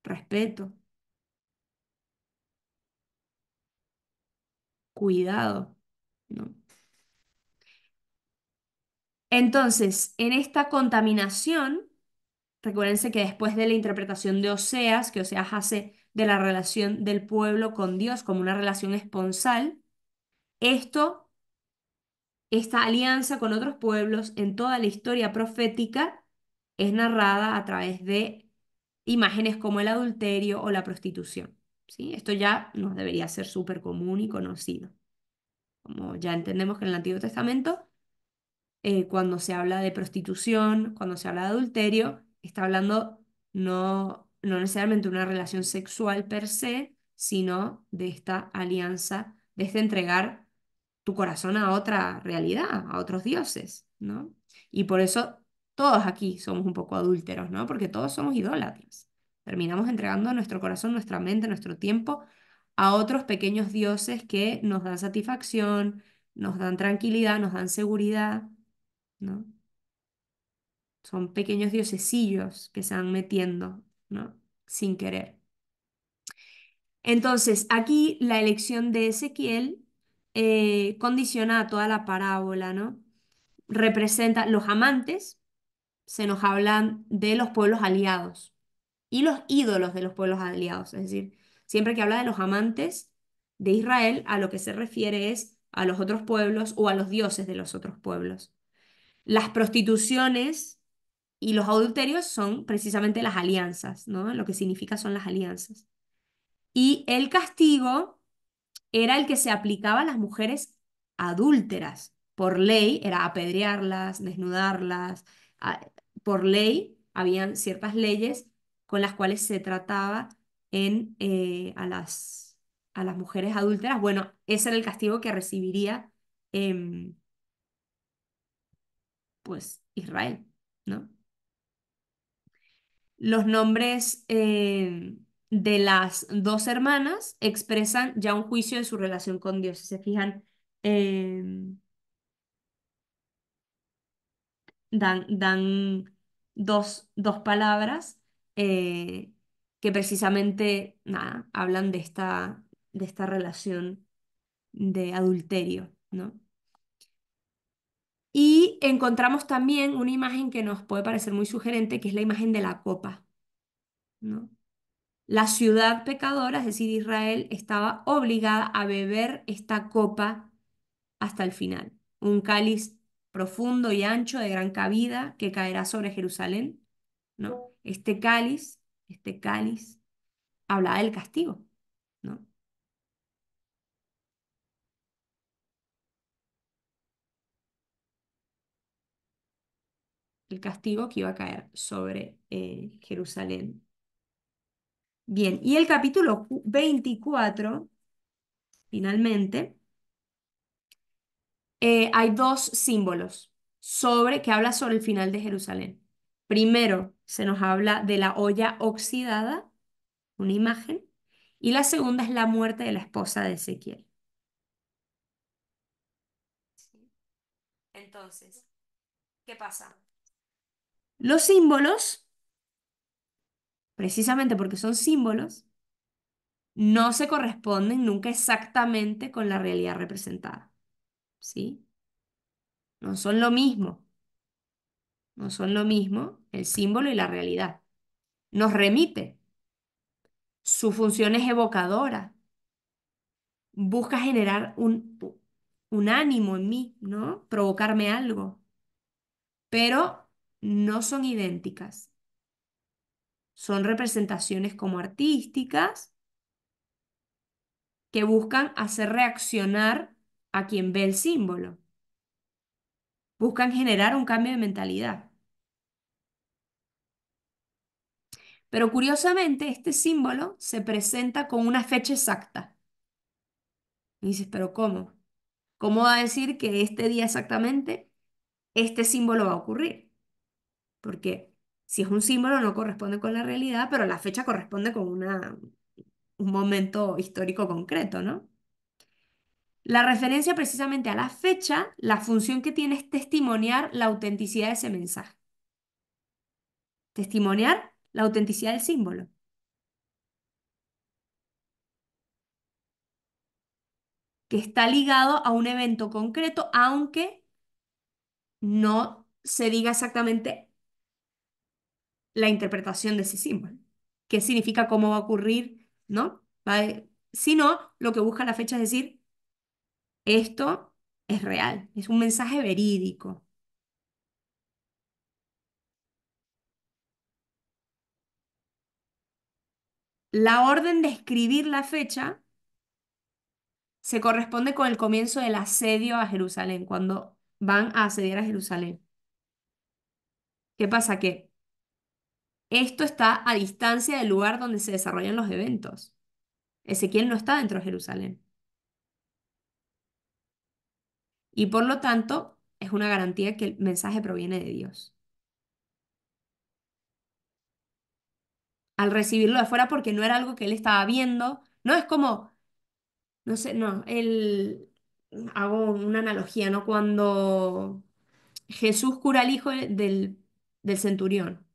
[SPEAKER 2] respeto, cuidado, ¿no? Entonces, en esta contaminación, recuérdense que después de la interpretación de Oseas, que Oseas hace de la relación del pueblo con Dios como una relación esponsal, esto, esta alianza con otros pueblos en toda la historia profética es narrada a través de imágenes como el adulterio o la prostitución. ¿Sí? Esto ya nos debería ser súper común y conocido. Como ya entendemos que en el Antiguo Testamento cuando se habla de prostitución, cuando se habla de adulterio, está hablando no necesariamente una relación sexual per se, sino de esta alianza, de este entregar tu corazón a otra realidad, a otros dioses, ¿no? Y por eso todos aquí somos un poco adúlteros, ¿no? Porque todos somos idólatras. Terminamos entregando nuestro corazón, nuestra mente, nuestro tiempo a otros pequeños dioses que nos dan satisfacción, nos dan tranquilidad, nos dan seguridad, ¿no? Son pequeños diosesillos que se van metiendo, ¿no? Sin querer. Entonces, aquí la elección de Ezequiel condiciona a toda la parábola, ¿no? Representa los amantes, se nos hablan de los pueblos aliados y los ídolos de los pueblos aliados. Es decir, siempre que habla de los amantes de Israel, a lo que se refiere es a los otros pueblos o a los dioses de los otros pueblos. Las prostituciones y los adulterios son precisamente las alianzas, ¿no? Lo que significa son las alianzas. Y el castigo era el que se aplicaba a las mujeres adúlteras. Por ley era apedrearlas, desnudarlas. Por ley habían ciertas leyes con las cuales se trataba a las mujeres adúlteras. Bueno, ese era el castigo que recibiría em, pues Israel, ¿no? Los nombres de las dos hermanas expresan ya un juicio de su relación con Dios. Si se fijan, eh, dan dos palabras eh, que precisamente nada, hablan de esta relación de adulterio, ¿no? Y encontramos también una imagen que nos puede parecer muy sugerente, que es la imagen de la copa, ¿no? La ciudad pecadora, es decir, Israel, estaba obligada a beber esta copa hasta el final. Un cáliz profundo y ancho de gran cabida que caerá sobre Jerusalén, ¿no? Este cáliz, hablaba del castigo, ¿no? El castigo que iba a caer sobre Jerusalén. Bien, y el capítulo 24, finalmente. Hay dos símbolos que habla sobre el final de Jerusalén. Primero, se nos habla de la olla oxidada, una imagen, y la segunda es la muerte de la esposa de Ezequiel. Entonces, ¿qué pasa? Los símbolos, precisamente porque son símbolos, no se corresponden nunca exactamente con la realidad representada, ¿sí? No son lo mismo, no son lo mismo el símbolo y la realidad. Nos remite. Su función es evocadora. Busca generar un ánimo en mí, ¿no? Provocarme algo. Pero no son idénticas. Son representaciones como artísticas que buscan hacer reaccionar a quien ve el símbolo. Buscan generar un cambio de mentalidad. Pero curiosamente, este símbolo se presenta con una fecha exacta. Y dices, ¿pero cómo? ¿Cómo va a decir que este día exactamente este símbolo va a ocurrir? Porque si es un símbolo no corresponde con la realidad, pero la fecha corresponde con un momento histórico concreto, ¿no? La referencia precisamente a la fecha, la función que tiene es testimoniar la autenticidad de ese mensaje. Testimoniar la autenticidad del símbolo, que está ligado a un evento concreto, aunque no se diga exactamente la interpretación de ese símbolo. ¿Qué significa, cómo va a ocurrir? ¿No? Sino lo que busca la fecha es decir, esto es real, es un mensaje verídico. La orden de escribir la fecha se corresponde con el comienzo del asedio a Jerusalén, cuando van a asediar a Jerusalén. ¿Qué pasa? Que esto está a distancia del lugar donde se desarrollan los eventos. Ezequiel no está dentro de Jerusalén. Y por lo tanto, es una garantía que el mensaje proviene de Dios. Al recibirlo de afuera, porque no era algo que él estaba viendo, no es como, no sé, no, hago una analogía, ¿no? Cuando Jesús cura al hijo del centurión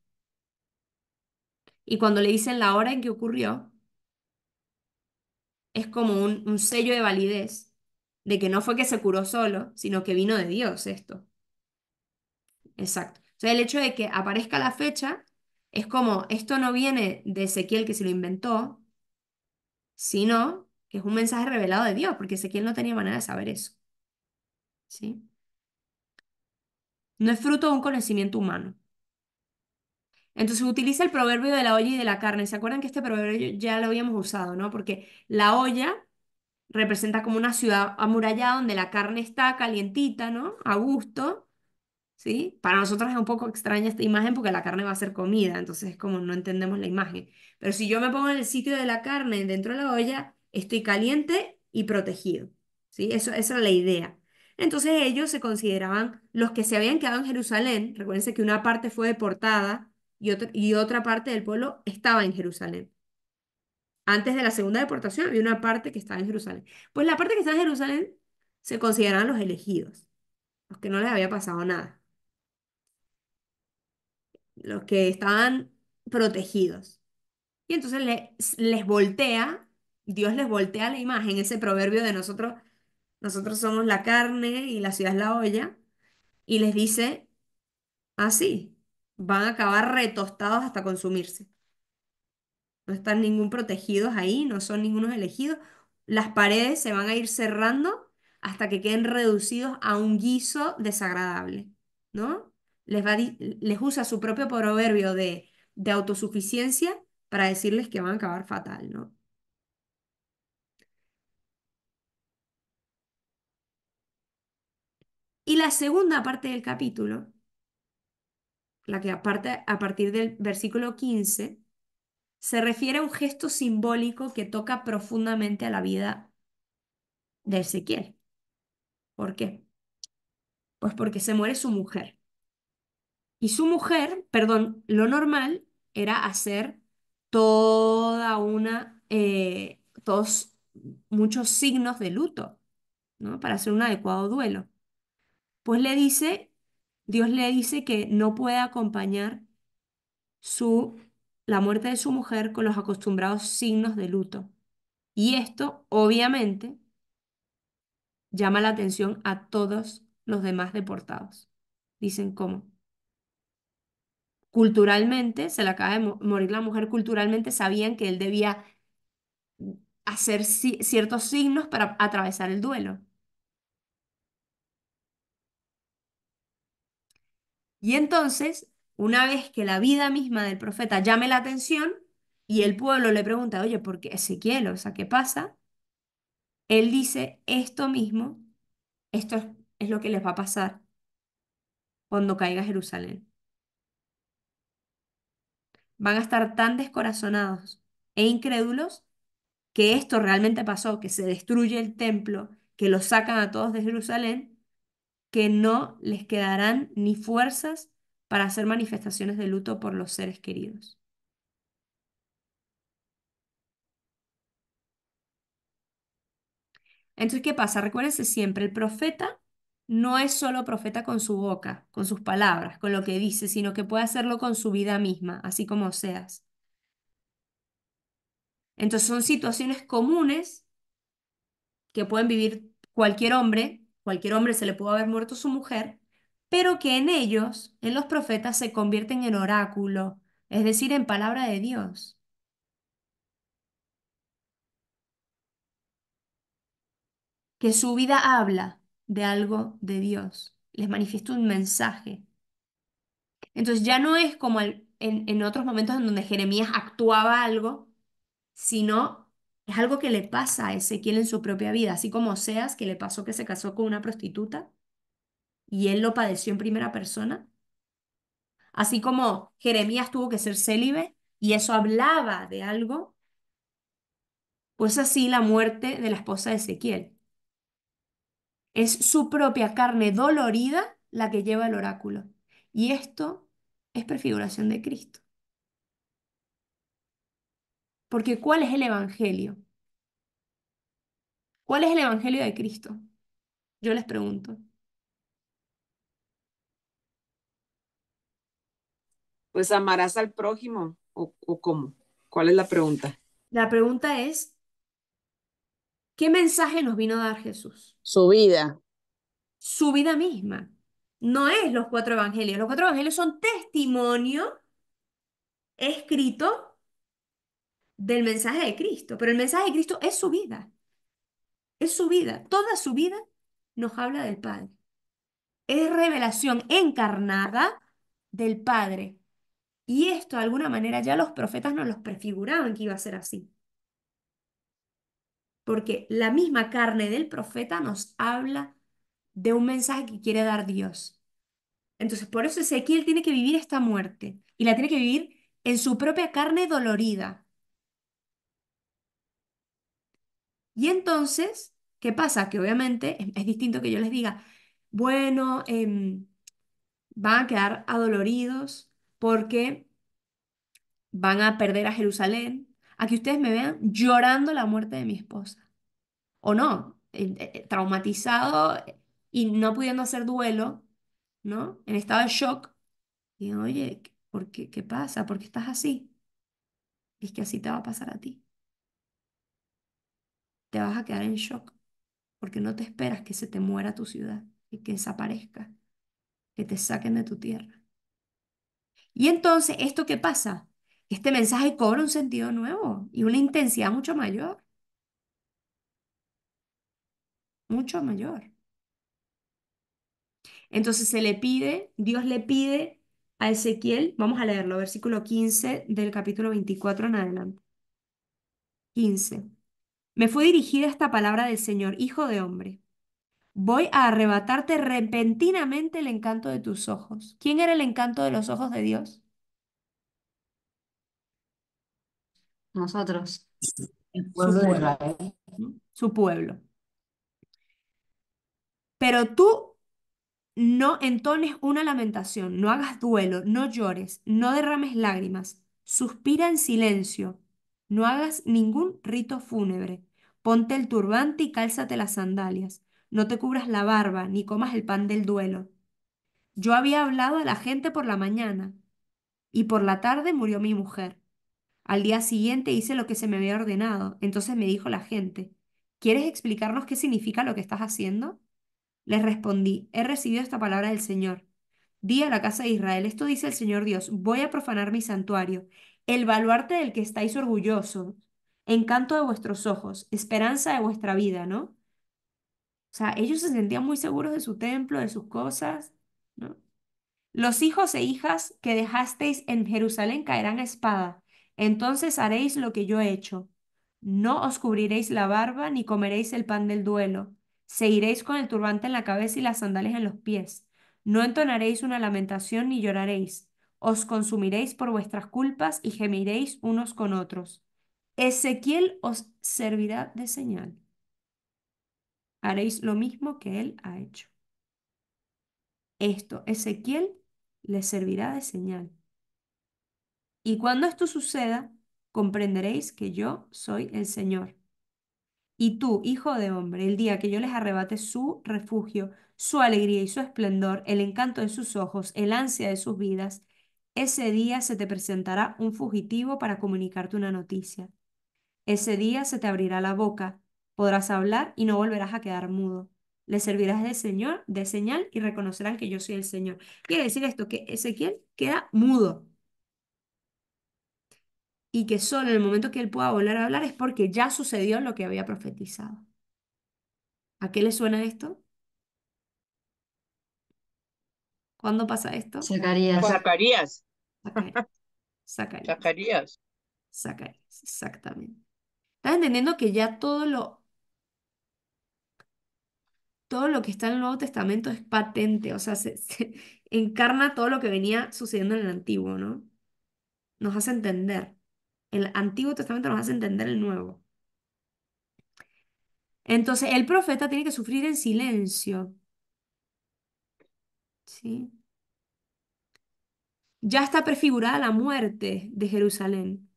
[SPEAKER 2] y cuando le dicen la hora en que ocurrió, es como un sello de validez de que no fue que se curó solo, sino que vino de Dios esto. Exacto. O sea, el hecho de que aparezca la fecha es como, esto no viene de Ezequiel que se lo inventó, sino que es un mensaje revelado de Dios, porque Ezequiel no tenía manera de saber eso. ¿Sí? No es fruto de un conocimiento humano. Entonces utiliza el proverbio de la olla y de la carne. ¿Se acuerdan que este proverbio ya lo habíamos usado, ¿no? Porque la olla representa como una ciudad amurallada donde la carne está calientita, ¿no? A gusto. ¿Sí? Para nosotros es un poco extraña esta imagen porque la carne va a ser comida, entonces es como no entendemos la imagen. Pero si yo me pongo en el sitio de la carne dentro de la olla, estoy caliente y protegido, ¿sí? Esa era la idea. Entonces ellos se consideraban los que se habían quedado en Jerusalén. Recuérdense que una parte fue deportada y otra parte del pueblo estaba en Jerusalén. Antes de la segunda deportación había una parte que estaba en Jerusalén. Pues la parte que estaba en Jerusalén se consideraban los elegidos, los que no les había pasado nada, los que estaban protegidos. Y entonces les voltea, Dios les voltea la imagen, ese proverbio de nosotros somos la carne y la ciudad es la olla, y les dice así, van a acabar retostados hasta consumirse. No están ningún protegidos ahí, no son ningunos elegidos. Las paredes se van a ir cerrando hasta que queden reducidos a un guiso desagradable, ¿no? Les usa su propio proverbio de autosuficiencia para decirles que van a acabar fatal, ¿no? Y la segunda parte del capítulo, la que aparte, a partir del versículo 15, se refiere a un gesto simbólico que toca profundamente a la vida de Ezequiel. ¿Por qué? Pues porque se muere su mujer. Y su mujer, perdón, lo normal era hacer todos muchos signos de luto, ¿no? Para hacer un adecuado duelo. Pues Dios le dice que no puede acompañar su, la muerte de su mujer con los acostumbrados signos de luto. Y esto, obviamente, llama la atención a todos los demás deportados. Dicen, ¿cómo? Culturalmente, se le acaba de morir la mujer, culturalmente sabían que él debía hacer ciertos signos para atravesar el duelo. Y entonces, una vez que la vida misma del profeta llame la atención y el pueblo le pregunta, oye, ¿por qué Ezequiel? O sea, ¿qué pasa? Él dice esto mismo, esto es lo que les va a pasar cuando caiga Jerusalén. van a estar tan descorazonados e incrédulos que esto realmente pasó, que se destruye el templo, que lo sacan a todos de Jerusalén, que no les quedarán ni fuerzas para hacer manifestaciones de luto por los seres queridos. Entonces, ¿qué pasa? Recuérdense siempre, el profeta no es solo profeta con su boca, con sus palabras, con lo que dice, sino que puede hacerlo con su vida misma, así como Oseas. Entonces, son situaciones comunes que pueden vivir cualquier hombre se le pudo haber muerto su mujer, pero que en ellos, en los profetas, se convierten en oráculo, es decir, en palabra de Dios, que su vida habla de algo de Dios, les manifiesta un mensaje. Entonces ya no es como en otros momentos en donde Jeremías actuaba algo, sino es algo que le pasa a Ezequiel en su propia vida, así como Oseas, que le pasó que se casó con una prostituta y él lo padeció en primera persona. Así como Jeremías tuvo que ser célibe y eso hablaba de algo, pues así la muerte de la esposa de Ezequiel. Es su propia carne dolorida la que lleva el oráculo. Y esto es prefiguración de Cristo. Porque ¿cuál es el evangelio? ¿Cuál es el evangelio de Cristo? Yo les pregunto.
[SPEAKER 1] Pues amarás al prójimo o cómo. ¿Cuál es la pregunta?
[SPEAKER 2] La pregunta es, ¿qué mensaje nos vino a dar Jesús?
[SPEAKER 3] Su vida.
[SPEAKER 2] Su vida misma. No es los cuatro evangelios. Los cuatro evangelios son testimonio escrito del mensaje de Cristo, pero el mensaje de Cristo es su vida, es su vida, toda su vida nos habla del Padre. Es revelación encarnada del Padre. Y esto de alguna manera ya los profetas nos los prefiguraban que iba a ser así. Porque la misma carne del profeta nos habla de un mensaje que quiere dar Dios. Entonces, por eso Ezequiel tiene que vivir esta muerte y la tiene que vivir en su propia carne dolorida. Y entonces, ¿qué pasa? Que obviamente es distinto que yo les diga, bueno, van a quedar adoloridos porque van a perder a Jerusalén, a que ustedes me vean llorando la muerte de mi esposa. O no, traumatizado y no pudiendo hacer duelo, ¿no? En estado de shock. Y oye, ¿por qué? ¿Qué pasa? ¿Por qué estás así? Y es que así te va a pasar a ti. Te vas a quedar en shock porque no te esperas que se te muera tu ciudad y que desaparezca, que te saquen de tu tierra. Y entonces, ¿esto qué pasa? Este mensaje cobra un sentido nuevo y una intensidad mucho mayor, mucho mayor. Entonces se le pide, Dios le pide a Ezequiel, vamos a leerlo, versículo 15 del capítulo 24 en adelante. 15. Me fue dirigida esta palabra del Señor, hijo de hombre. Voy a arrebatarte repentinamente el encanto de tus ojos. ¿Quién era el encanto de los ojos de Dios?
[SPEAKER 4] Nosotros.
[SPEAKER 5] El
[SPEAKER 2] Su
[SPEAKER 5] pueblo de
[SPEAKER 2] pueblo,
[SPEAKER 5] Israel.
[SPEAKER 2] ¿no? Su pueblo. Pero tú no entones una lamentación, no hagas duelo, no llores, no derrames lágrimas, suspira en silencio, no hagas ningún rito fúnebre. Ponte el turbante y cálzate las sandalias. No te cubras la barba, ni comas el pan del duelo. Yo había hablado a la gente por la mañana, y por la tarde murió mi mujer. Al día siguiente hice lo que se me había ordenado. Entonces me dijo la gente, ¿quieres explicarnos qué significa lo que estás haciendo? Les respondí, he recibido esta palabra del Señor. Di a la casa de Israel, esto dice el Señor Dios, voy a profanar mi santuario, el baluarte del que estáis orgullosos, encanto de vuestros ojos, esperanza de vuestra vida, ¿no? O sea, ellos se sentían muy seguros de su templo, de sus cosas, ¿no? Los hijos e hijas que dejasteis en Jerusalén caerán a espada. Entonces haréis lo que yo he hecho. No os cubriréis la barba ni comeréis el pan del duelo. Se iréis con el turbante en la cabeza y las sandalias en los pies. No entonaréis una lamentación ni lloraréis, Os consumiréis por vuestras culpas y gemiréis unos con otros. Ezequiel os servirá de señal. Haréis lo mismo que él ha hecho. Esto, Ezequiel les servirá de señal. Y cuando esto suceda, comprenderéis que yo soy el Señor. Y tú, hijo de hombre, el día que yo les arrebate su refugio, su alegría y su esplendor, el encanto de sus ojos, el ansia de sus vidas, ese día se te presentará un fugitivo para comunicarte una noticia. Ese día se te abrirá la boca, podrás hablar y no volverás a quedar mudo. Le servirás de señor, de señal y reconocerán que yo soy el Señor. Quiere decir esto, que Ezequiel queda mudo y que solo en el momento que él pueda volver a hablar es porque ya sucedió lo que había profetizado. ¿A qué le suena esto? ¿Cuándo pasa esto?
[SPEAKER 4] Zacarías.
[SPEAKER 1] Cuando-
[SPEAKER 3] Zacarías,
[SPEAKER 2] Zacarías, Zacarías,
[SPEAKER 3] Zacarías.
[SPEAKER 2] Zacarías, exactamente. ¿Estás entendiendo que ya todo lo que está en el Nuevo Testamento es patente? O sea, se encarna todo lo que venía sucediendo en el Antiguo, ¿no? Nos hace entender. El Antiguo Testamento nos hace entender el Nuevo. Entonces, el profeta tiene que sufrir en silencio, ¿sí? Ya está prefigurada la muerte de Jerusalén.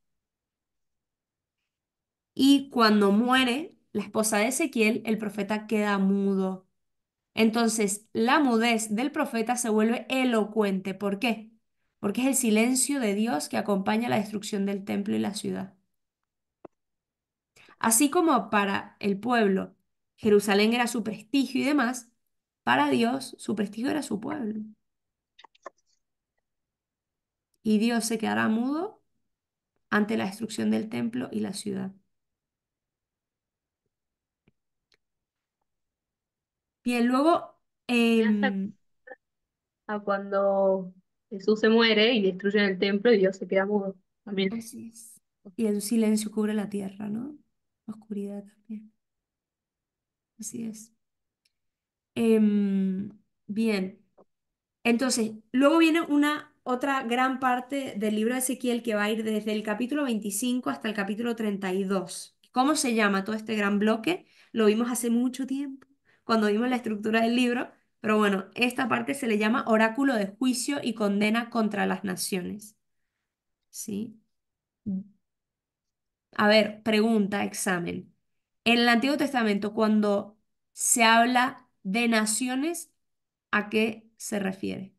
[SPEAKER 2] Y cuando muere la esposa de Ezequiel, el profeta queda mudo. Entonces, la mudez del profeta se vuelve elocuente. ¿Por qué? Porque es el silencio de Dios que acompaña la destrucción del templo y la ciudad. Así como para el pueblo Jerusalén era su prestigio y demás, para Dios su prestigio era su pueblo. Y Dios se quedará mudo ante la destrucción del templo y la ciudad. Bien, luego,
[SPEAKER 5] Me hace a cuando Jesús se muere y destruyen el templo y Dios se queda mudo también.
[SPEAKER 2] así es. Y el silencio cubre la tierra, ¿no? La oscuridad también. Así es. Bien. Entonces, luego viene una otra gran parte del libro de Ezequiel que va a ir desde el capítulo 25 hasta el capítulo 32. ¿Cómo se llama todo este gran bloque? Lo vimos hace mucho tiempo, cuando vimos la estructura del libro, pero bueno, esta parte se le llama oráculo de juicio y condena contra las naciones. ¿Sí? A ver, pregunta, examen. En el Antiguo Testamento, cuando se habla de naciones, ¿a qué se refiere?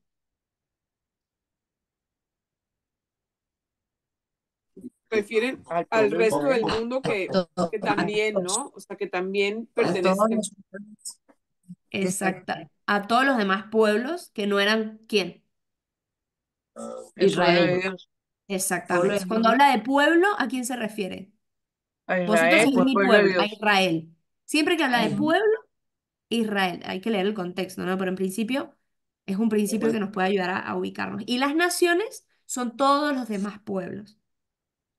[SPEAKER 1] Refieren
[SPEAKER 3] Al
[SPEAKER 1] al
[SPEAKER 3] pueblo de
[SPEAKER 1] resto del
[SPEAKER 3] Israel.
[SPEAKER 1] mundo que
[SPEAKER 4] A
[SPEAKER 1] también,
[SPEAKER 4] todos,
[SPEAKER 1] ¿no? O sea, que también
[SPEAKER 4] a todos
[SPEAKER 1] pertenecen.
[SPEAKER 4] los pueblos de esta
[SPEAKER 2] Exacta. A todos los demás pueblos que no eran ¿quién?
[SPEAKER 3] El pueblo de
[SPEAKER 4] Israel.
[SPEAKER 3] Dios.
[SPEAKER 4] Pueblo
[SPEAKER 2] Exactamente.
[SPEAKER 4] de
[SPEAKER 2] Cuando
[SPEAKER 4] Dios.
[SPEAKER 2] habla de pueblo, ¿a quién se refiere?
[SPEAKER 3] A
[SPEAKER 2] Vosotros
[SPEAKER 3] Israel,
[SPEAKER 2] sois
[SPEAKER 3] el
[SPEAKER 2] mi
[SPEAKER 3] pueblo de
[SPEAKER 2] pueblo, a
[SPEAKER 3] Dios.
[SPEAKER 2] Israel. Siempre que habla de
[SPEAKER 4] Ujú.
[SPEAKER 2] pueblo, Israel. Hay que leer el contexto, ¿no? Pero en principio es un principio que nos puede ayudar a ubicarnos. Y las naciones son todos los demás pueblos,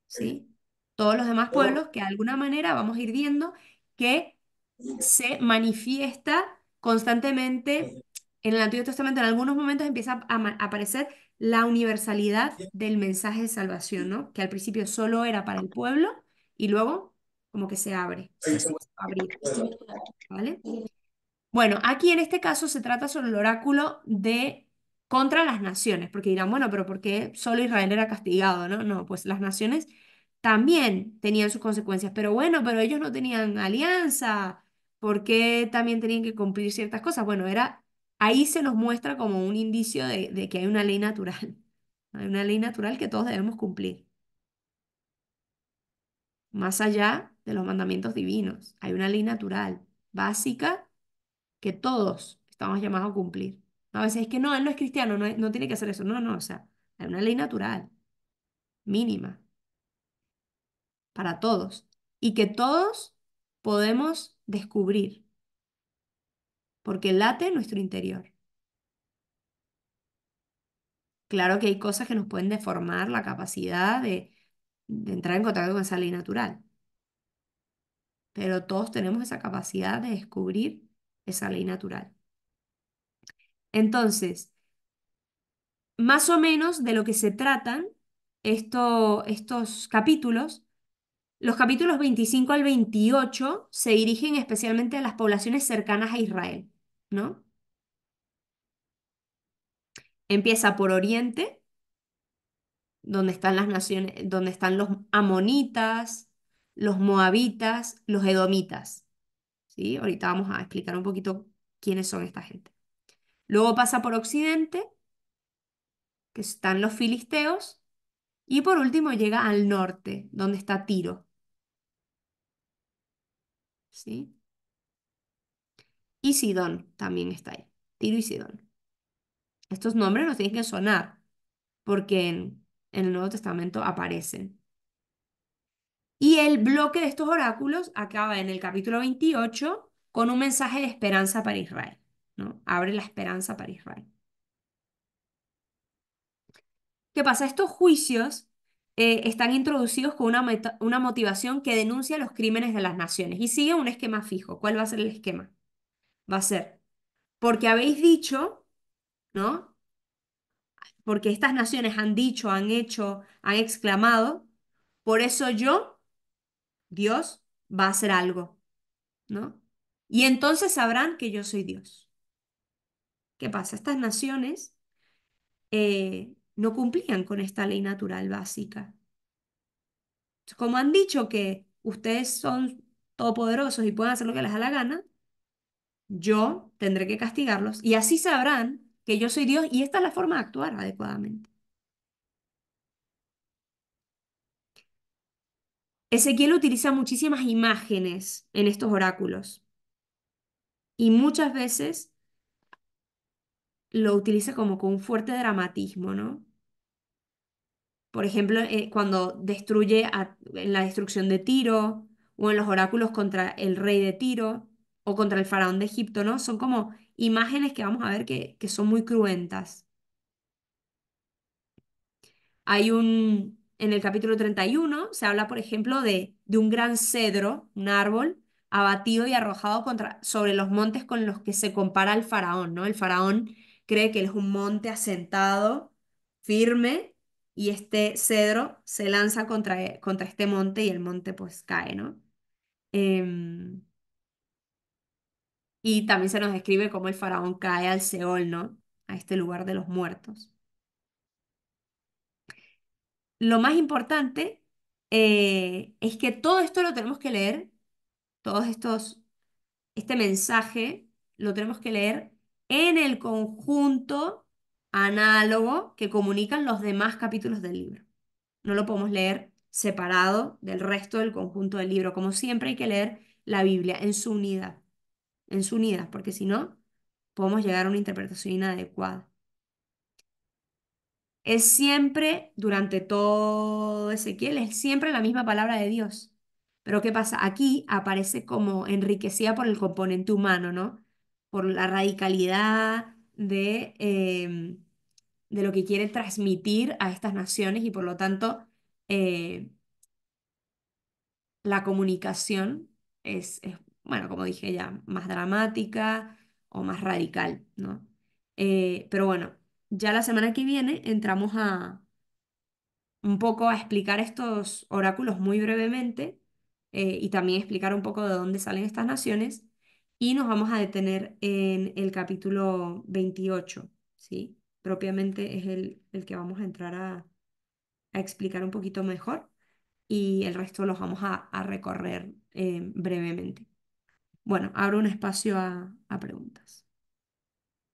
[SPEAKER 2] ¿sí? Todos los demás pueblos que de alguna manera vamos a ir viendo que se manifiesta constantemente en el Antiguo Testamento. En algunos momentos empieza a aparecer la universalidad del mensaje de salvación, ¿no? Que al principio solo era para el pueblo y luego como que se abre, se vuelve a abrir, ¿vale? Bueno, aquí en este caso se trata sobre el oráculo de contra las naciones, porque dirán, bueno, pero ¿por qué solo Israel era castigado, no? No, pues las naciones también tenían sus consecuencias, pero bueno, pero ellos no tenían alianza, ¿por qué también tenían que cumplir ciertas cosas? Bueno, ahí se nos muestra como un indicio de que hay una ley natural, hay una ley natural que todos debemos cumplir, más allá de los mandamientos divinos, hay una ley natural básica que todos estamos llamados a cumplir. A veces es que no, él no es cristiano, no tiene que hacer eso. No, no, o sea, hay una ley natural, mínima, para todos. Y que todos podemos descubrir, porque late en nuestro interior. Claro que hay cosas que nos pueden deformar la capacidad de entrar en contacto con esa ley natural, pero todos tenemos esa capacidad de descubrir esa ley natural. Entonces, más o menos de lo que se tratan estos capítulos. Los capítulos 25 al 28 se dirigen especialmente a las poblaciones cercanas a Israel, ¿no? Empieza por Oriente, donde están las naciones, donde están los amonitas, los moabitas, los edomitas, ¿sí? Ahorita vamos a explicar un poquito quiénes son esta gente. Luego pasa por Occidente, que están los filisteos, y por último llega al norte, donde está Tiro, ¿sí? Y Sidón también está ahí, Tiro y Sidón. Estos nombres nos tienen que sonar, porque en el Nuevo Testamento aparecen. Y el bloque de estos oráculos acaba en el capítulo 28 con un mensaje de esperanza para Israel, ¿no? Abre la esperanza para Israel. ¿Qué pasa? Estos juicios están introducidos con una motivación que denuncia los crímenes de las naciones y sigue un esquema fijo. ¿Cuál va a ser el esquema? Va a ser, porque habéis dicho, ¿no? Porque estas naciones han dicho, han hecho, han exclamado, por eso yo, Dios, va a hacer algo, ¿no? Y entonces sabrán que yo soy Dios. ¿Qué pasa? Estas naciones no cumplían con esta ley natural básica. Como han dicho que ustedes son todopoderosos y pueden hacer lo que les da la gana, yo tendré que castigarlos y así sabrán que yo soy Dios y esta es la forma de actuar adecuadamente. Ezequiel utiliza muchísimas imágenes en estos oráculos y muchas veces lo utiliza como con un fuerte dramatismo, ¿no? Por ejemplo, cuando destruye en la destrucción de Tiro o en los oráculos contra el rey de Tiro o contra el faraón de Egipto, ¿no? Son como imágenes que vamos a ver que son muy cruentas. En el capítulo 31 se habla, por ejemplo, de un gran cedro, un árbol, abatido y arrojado sobre los montes con los que se compara al faraón, ¿no? El faraón cree que él es un monte asentado, firme, y este cedro se lanza contra este monte y el monte pues cae, ¿no? Em, y también se nos describe cómo el faraón cae al Seol, ¿no? A este lugar de los muertos. Lo más importante es que todo esto lo tenemos que leer, este mensaje lo tenemos que leer en el conjunto análogo que comunican los demás capítulos del libro. No lo podemos leer separado del resto del conjunto del libro. Como siempre hay que leer la Biblia en su unidad, porque si no, podemos llegar a una interpretación inadecuada. Es siempre, durante todo Ezequiel, es siempre la misma palabra de Dios. Pero ¿qué pasa? Aquí aparece como enriquecida por el componente humano, ¿no? Por la radicalidad de lo que quiere transmitir a estas naciones y por lo tanto la comunicación bueno, como dije ya, más dramática o más radical, ¿no? Pero bueno, ya la semana que viene entramos un poco a explicar estos oráculos muy brevemente y también explicar un poco de dónde salen estas naciones y nos vamos a detener en el capítulo 28, ¿sí? Propiamente es el que vamos a entrar a explicar un poquito mejor y el resto los vamos a recorrer brevemente. Bueno, abro un espacio a preguntas.